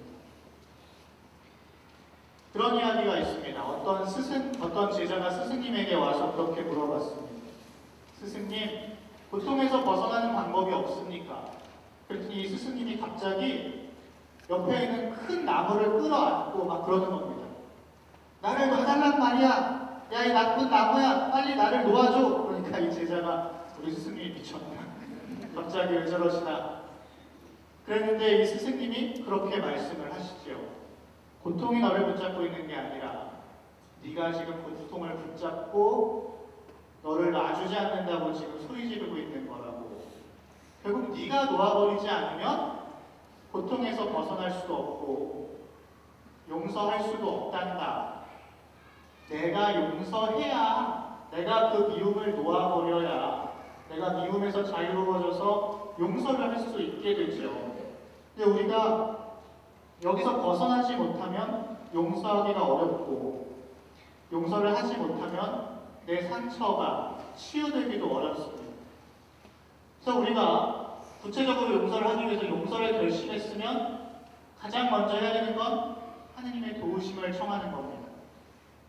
그런 이야기가 있습니다. 어떤 제자가 스승님에게 와서 그렇게 물어봤습니다. 스승님, 고통에서 벗어나는 방법이 없습니까? 그랬더니 스승님이 갑자기 옆에 있는 큰 나무를 끌어안고 막 그러는 겁니다. 나를 놔달란 말이야. 야, 이 나쁜 나무야. 빨리 나를 놓아줘. 그러니까 이 제자가 우리 스승님이 미쳤나? 갑자기 왜 저러시나? 그랬는데 이 스승님이 그렇게 말씀을 하시죠. 고통이 너를 붙잡고 있는 게 아니라 네가 지금 고통을 붙잡고 너를 놔주지 않는다고 지금 소리 지르고 있는 거라고. 결국 네가 놓아버리지 않으면 고통에서 벗어날 수도 없고 용서할 수도 없단다. 내가 용서해야 내가 그 미움을 놓아버려야 내가 미움에서 자유로워져서 용서를 할 수 있게 되죠. 근데 우리가 여기서 벗어나지 못하면 용서하기가 어렵고 용서를 하지 못하면 내 상처가 치유되기도 어렵습니다. 그래서 우리가 구체적으로 용서를 하기 위해서 용서를 결심했으면 가장 먼저 해야 되는 건 하느님의 도우심을 청하는 겁니다.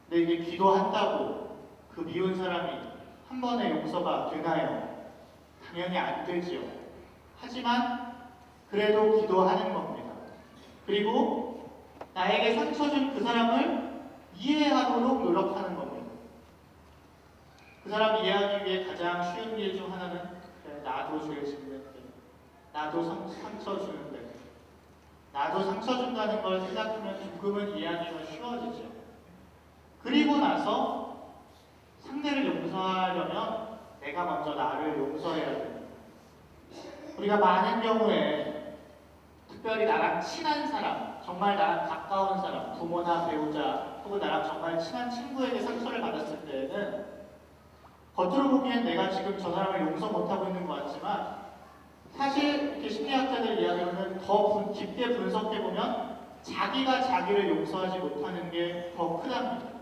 근데 이게 기도한다고 그 미운 사람이 한 번의 용서가 되나요? 당연히 안 되지요. 하지만 그래도 기도하는 겁니다. 그리고 나에게 상처 준 그 사람을 이해하도록 노력하는 겁니다. 그 사람 이해하기 위해 가장 쉬운 일 중 하나는 그래, 나도 죄 짓는데, 나도 상처 주는데, 나도 상처 준다는 걸 생각하면 조금은 이해하기가 쉬워지죠. 그리고 나서 상대를 용서하려면 내가 먼저 나를 용서해야 됩니다. 우리가 많은 경우에 특별히 나랑 친한 사람, 정말 나랑 가까운 사람, 부모나 배우자 혹은 나랑 정말 친한 친구에게 상처를 받았을 때에는 겉으로 보기엔 내가 지금 저 사람을 용서 못하고 있는 것 같지만 사실 이렇게 심리학자들 이야기로는 더 깊게 분석해보면 자기가 자기를 용서하지 못하는 게 더 크답니다.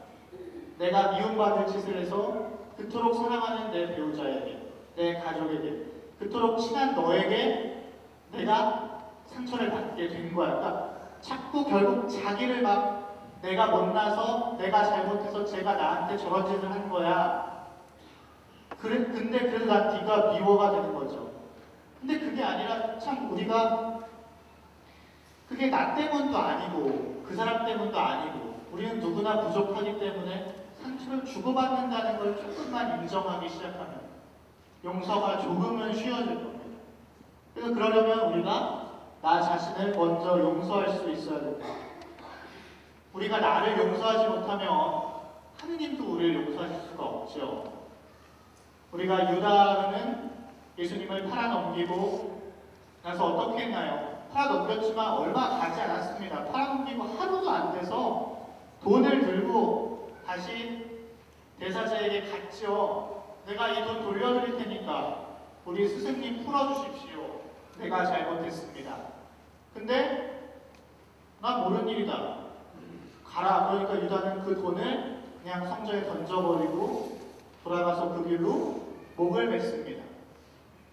내가 미움받을 짓을 해서 그토록 사랑하는 내 배우자에게, 내 가족에게, 그토록 친한 너에게 내가 상처를 받게 된 거야. 그러니까 자꾸 결국 자기를 막 내가 못나서 내가 잘못해서 제가 나한테 저런 짓을 한 거야. 근데 그래도 난 네가 미워가 되는 거죠. 근데 그게 아니라 참 우리가 그게 나 때문도 아니고 그 사람 때문도 아니고 우리는 누구나 부족하기 때문에 상처를 주고받는다는 걸 조금만 인정하기 시작하면 용서가 조금은 쉬워질 겁니다. 그래서 그러려면 우리가 나 자신을 먼저 용서할 수 있어야 됩니다. 우리가 나를 용서하지 못하면 하느님도 우리를 용서하실 수가 없죠. 우리가 유다는 예수님을 팔아넘기고 나서 어떻게 했나요? 팔아넘겼지만 얼마 가지 않았습니다. 팔아넘기고 하루도 안 돼서 돈을 들고 다시 대사자에게 갔죠. 내가 이 돈 돌려드릴 테니까 우리 스승님 풀어주십시오. 내가 잘못했습니다. 근데 난 모르는 일이다. 가라. 그러니까 유다는 그 돈을 그냥 성전에 던져버리고 돌아가서 그 길로 목을 맸습니다.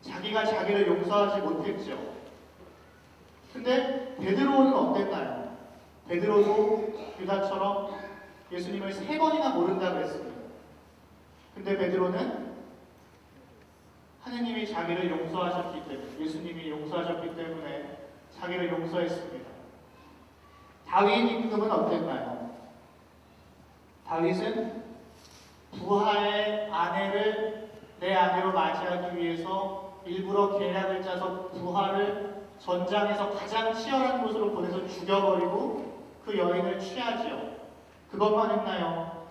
자기가 자기를 용서하지 못했죠. 근데 베드로는 어땠나요? 베드로도 유다처럼 예수님을 3번이나 모른다고 했습니다. 근데 베드로는 하느님이 자기를 용서하셨기 때문에, 예수님이 용서하셨기 때문에 자기를 용서했습니다. 다윗 임금은 어땠나요? 다윗은 부하의 아내를 내 아내로 맞이하기 위해서 일부러 계략을 짜서 부하를 전장에서 가장 치열한 곳으로 보내서 죽여버리고 그 여인을 취하지요. 그것만 했나요?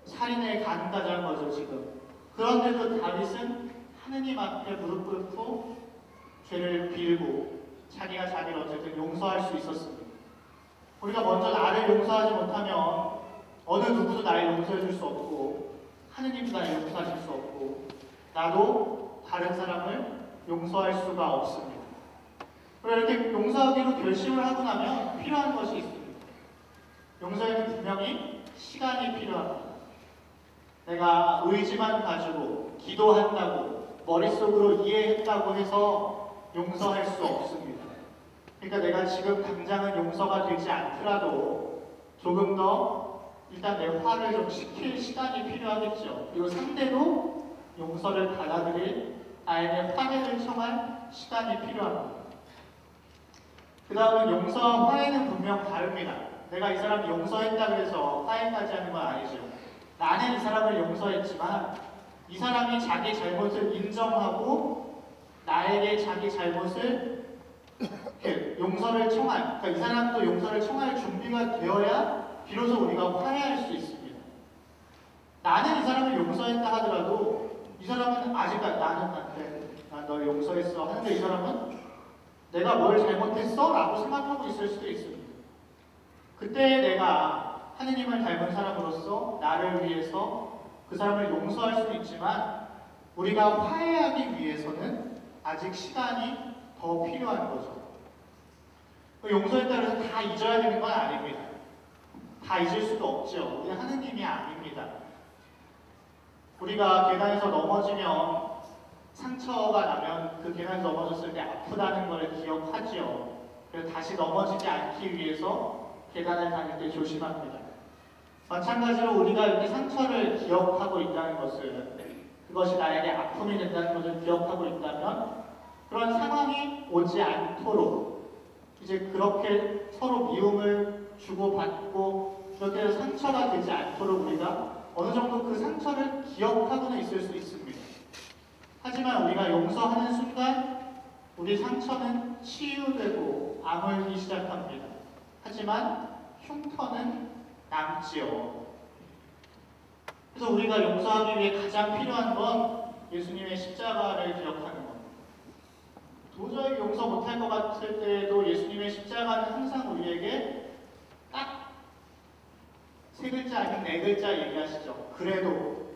살인의 간까지 한 거죠, 지금. 그런데도 다윗은 하느님 앞에 무릎 꿇고 죄를 빌고 자기가 자기를 어쨌든 용서할 수 있었습니다. 우리가 먼저 나를 용서하지 못하면 어느 누구도 나를 용서해 줄 수 없고 하느님도 나를 용서하실 수 없고 나도 다른 사람을 용서할 수가 없습니다. 그리고 이렇게 용서하기로 결심을 하고 나면 필요한 것이 있습니다. 용서에는 분명히 시간이 필요합니다. 내가 의지만 가지고 기도한다고 머릿속으로 이해했다고 해서 용서할 수 없습니다. 그러니까 내가 지금 당장은 용서가 되지 않더라도 조금 더 일단 내 화를 좀 식힐 시간이 필요하겠죠. 그리고 상대도 용서를 받아들일 나에게 화해를 청할 시간이 필요합니다. 그 다음은 용서와 화해는 분명 다릅니다. 내가 이 사람 용서했다 그래서 화해까지 하는 건 아니죠. 나는 이 사람을 용서했지만 이 사람이 자기 잘못을 인정하고 나에게 자기 잘못을 용서를 청할, 그러니까 이 사람도 용서를 청할 준비가 되어야 비로소 우리가 화해할 수 있습니다. 나는 이 사람을 용서했다 하더라도 이 사람은 아직까지 나는 난 널 용서했어 하는데 이 사람은 내가 뭘 잘못했어? 라고 생각하고 있을 수도 있습니다. 그때 내가 하느님을 닮은 사람으로서 나를 위해서 그 사람을 용서할 수는 있지만 우리가 화해하기 위해서는 아직 시간이 더 필요한 거죠. 용서했다고 해서 다 잊어야 되는 건 아닙니다. 다 잊을 수도 없죠. 우리는 하느님이 아닙니다. 우리가 계단에서 넘어지면 상처가 나면 그 계단에서 넘어졌을 때 아프다는 걸 기억하지요. 그래서 다시 넘어지지 않기 위해서 계단을 다닐 때 조심합니다. 마찬가지로 우리가 이렇게 상처를 기억하고 있다는 것은 그것이 나에게 아픔이 된다는 것을 기억하고 있다면 그런 상황이 오지 않도록 이제 그렇게 서로 미움을 주고받고 그렇게 해서 상처가 되지 않도록 우리가 어느 정도 그 상처를 기억하고는 있을 수 있습니다. 하지만 우리가 용서하는 순간 우리 상처는 치유되고 아물기 시작합니다. 하지만 흉터는 남지요. 그래서 우리가 용서하기 위해 가장 필요한 건 예수님의 십자가를 기억하는 겁니다. 도저히 용서 못할 것 같을 때에도 예수님의 십자가는 항상 우리에게 딱 세 글자 아니면 네 글자 얘기하시죠. 그래도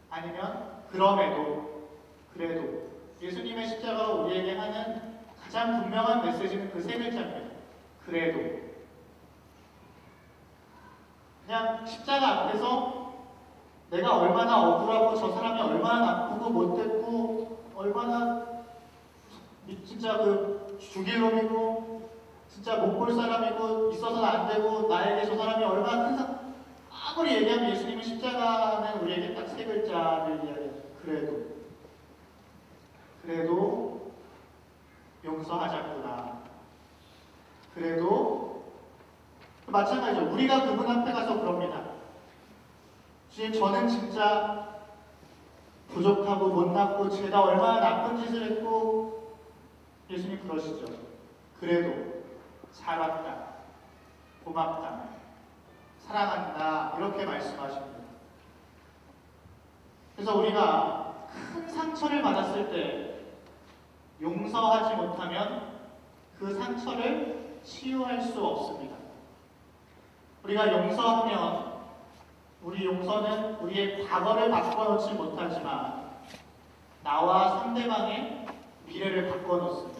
아니면 그럼에도 그래도 예수님의 십자가가 우리에게 하는 가장 분명한 메시지는 그 세 글자입니다. 그래도 그냥 십자가 앞에서 내가 얼마나 억울하고 저 사람이 얼마나 나쁘고 못됐고 얼마나 진짜 그 죽일 놈이고 진짜 못 볼 사람이고 있어서는 안 되고 나에게 저 사람이 얼마나 큰 아무리 얘기하면 예수님은 십자가는 우리에게 딱 세 글자를 이야기해요. 그래도 용서하자꾸나. 그래도 마찬가지죠. 우리가 그분 앞에 가서 그럽니다. 주님, 저는 진짜 부족하고 못났고 제가 얼마나 나쁜 짓을 했고 예수님 그러시죠. 그래도 잘 왔다, 고맙다, 사랑한다 이렇게 말씀하십니다. 그래서 우리가 큰 상처를 받았을 때 용서하지 못하면 그 상처를 치유할 수 없습니다. 우리가 용서하면 우리 용서는 우리의 과거를 바꿔놓지 못하지만 나와 상대방의 미래를 바꿔놓습니다.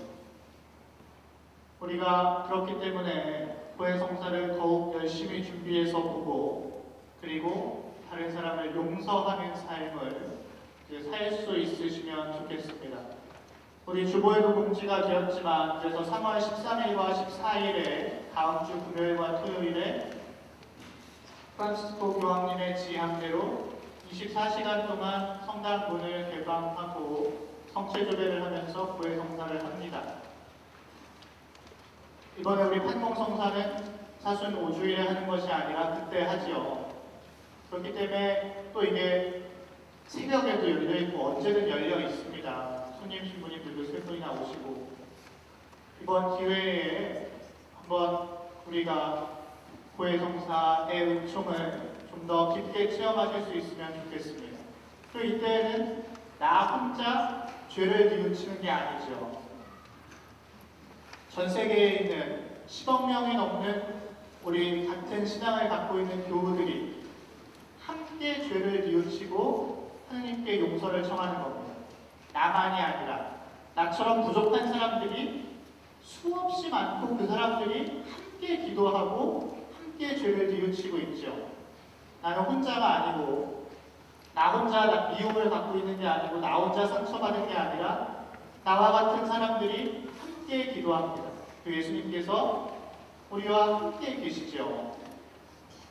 우리가 그렇기 때문에 고해성사를 더욱 열심히 준비해서 보고 그리고 다른 사람을 용서하는 삶을 살 수 있으시면 좋겠습니다. 우리 주보에도 공지가 되었지만 그래서 3월 13일과 14일에 다음 주 금요일과 토요일에 프란시스코 교황님의 지향대로 24시간 동안 성당 문을 개방하고 성체조배를 하면서 고해성사를 합니다. 이번에 우리 판공성사는 사순 5주일에 하는 것이 아니라 그때 하지요. 그렇기 때문에 또 이게 새벽에도 열려있고 언제든 열려 있습니다. 손님, 신부님들도 3분이나 오시고 이번 기회에 한번 우리가 고해성사의 은총을 좀 더 깊게 체험하실 수 있으면 좋겠습니다. 또 이때에는 나 혼자 죄를 뉘우치는 게 아니죠. 전 세계에 있는 10억 명이 넘는 우리 같은 신앙을 갖고 있는 교우들이 함께 죄를 뉘우치고 하느님께 용서를 청하는 겁니다. 나만이 아니라 나처럼 부족한 사람들이 수없이 많고 그 사람들이 함께 기도하고 함께 죄를 뉘우치고 있죠. 나는 혼자가 아니고 나 혼자 미움을 갖고 있는 게 아니고 나 혼자 상처받은 게 아니라 나와 같은 사람들이 함께 기도합니다. 그 예수님께서 우리와 함께 계시죠.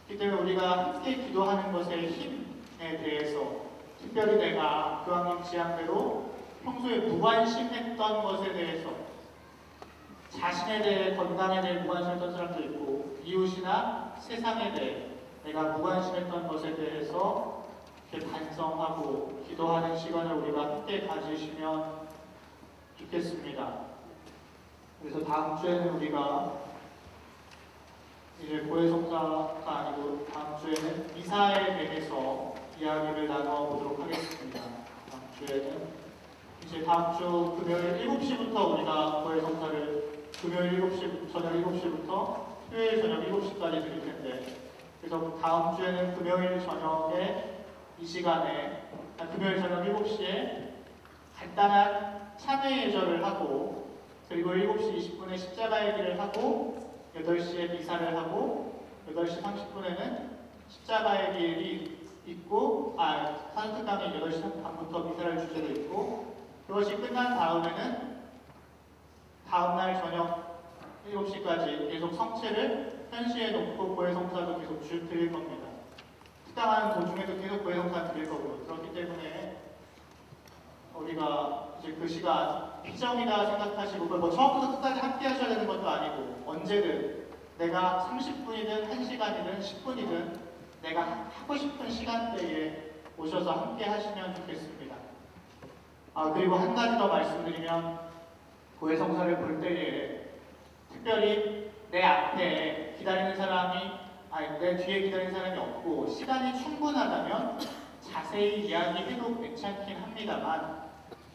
그렇기 때문에 우리가 함께 기도하는 것의 힘에 대해서 특별히 내가 교황님 지향대로 평소에 무관심했던 것에 대해서 자신에 대해 건강에 대해 무관심했던 사람도 있고 이웃이나 세상에 대해 내가 무관심했던 것에 대해서 이렇게 반성하고 기도하는 시간을 우리가 함께 가지시면 좋겠습니다. 그래서 다음 주에는 우리가 이제 고해성사가 아니고 다음 주에는 미사에 대해서 이야기를 나눠보도록 하겠습니다. 다음 주에는 이제 다음 주 금요일 7시부터 우리가 고해성사를 금요일 7시, 저녁 7시부터 토요일 저녁 7시까지 드릴 텐데 그래서 다음 주에는 금요일 저녁에 이 시간에 금요일 저녁 7시에 간단한 참회 예절을 하고 그리고 7시 20분에 십자가의 길을 하고 8시에 미사를 하고 8시 30분에는 십자가의 길이 있고, 사도특강이 8시 반부터 미사를 주제로 있고, 그것이 끝난 다음에는 다음날 저녁 7시까지 계속 성체를 현시에 놓고 고해성사도 계속 드릴 겁니다. 특강하는 도중에도 계속 고해성사 드릴 거고요. 그렇기 때문에 우리가 이제 그 시간 피정이다 생각하시고, 그걸 뭐 처음부터 끝까지 함께 하셔야 되는 것도 아니고, 언제든 내가 30분이든 1시간이든 10분이든 내가 하고 싶은 시간대에 오셔서 함께 하시면 좋겠습니다. 그리고 한 가지 더 말씀드리면, 고해성사를 볼 때에 특별히 내 앞에 기다리는 사람이, 내 뒤에 기다리는 사람이 없고 시간이 충분하다면 자세히 이야기해도 괜찮긴 합니다만,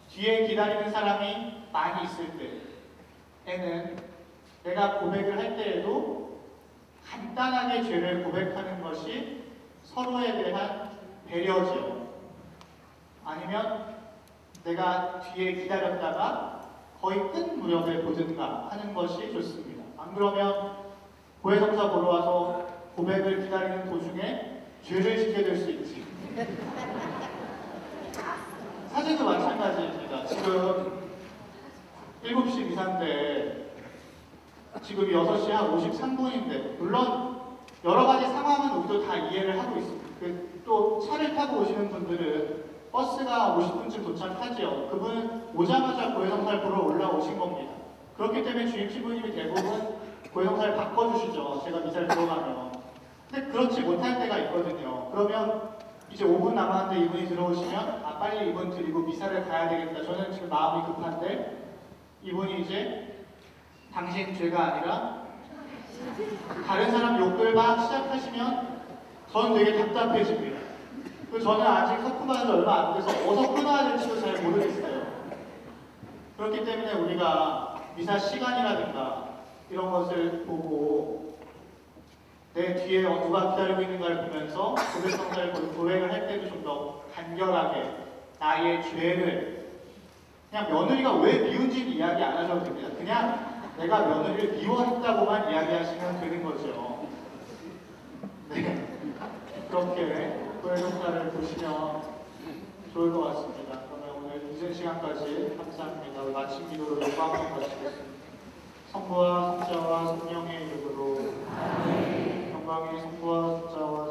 뒤에 기다리는 사람이 많이 있을 때에는 내가 고백을 할 때에도 간단하게 죄를 고백하는 것이 서로에 대한 배려지요. 아니면 내가 뒤에 기다렸다가 거의 끝 무렵에 보든가 하는 것이 좋습니다. 안 그러면 고해성사 보러 와서 고백을 기다리는 도중에 죄를 지게 될 수 있지. 사제도 마찬가지입니다. 지금 7시 미사인데 지금 6시 한 53분인데, 물론 여러 가지 상황은 우리도 다 이해를 하고 있습니다. 또 차를 타고 오시는 분들은 버스가 50분쯤 도착하지요. 그분은 오자마자 고해성사를 보러 올라오신 겁니다. 그렇기 때문에 주임 신부님이 대부분 고해성사를 바꿔주시죠. 제가 미사를 들어가면. 근데 그렇지 못할 때가 있거든요. 그러면 이제 5분 남았는데 이분이 들어오시면 빨리 이분 드리고 미사를 가야 되겠다. 저는 지금 마음이 급한데, 이분이 이제 당신 죄가 아니라 다른 사람 욕을 막 시작하시면 저는 되게 답답해집니다. 저는 아직 석훈받은 지 얼마 안 돼서 어디서 끊어야 될지도 잘 모르겠어요. 그렇기 때문에 우리가 미사 시간이라든가 이런 것을 보고 내 뒤에 누가 기다리고 있는가를 보면서 고백성사를 고백을 할 때도 좀 더 간결하게 나의 죄를, 그냥 며느리가 왜 미운지는 이야기 안 하셔도 됩니다. 그냥 내가 며느리를 미워했다고만 이야기하시면 되는 거죠. 네. 그렇게 고해성사를 보시면 좋을 것 같습니다. 그러면 오늘 늦은 시간까지 감사합니다. 마침 기도로 요구 한번 마치겠습니다. 성부와 성자와 성령의 이름으로 영광이 성부와 성자와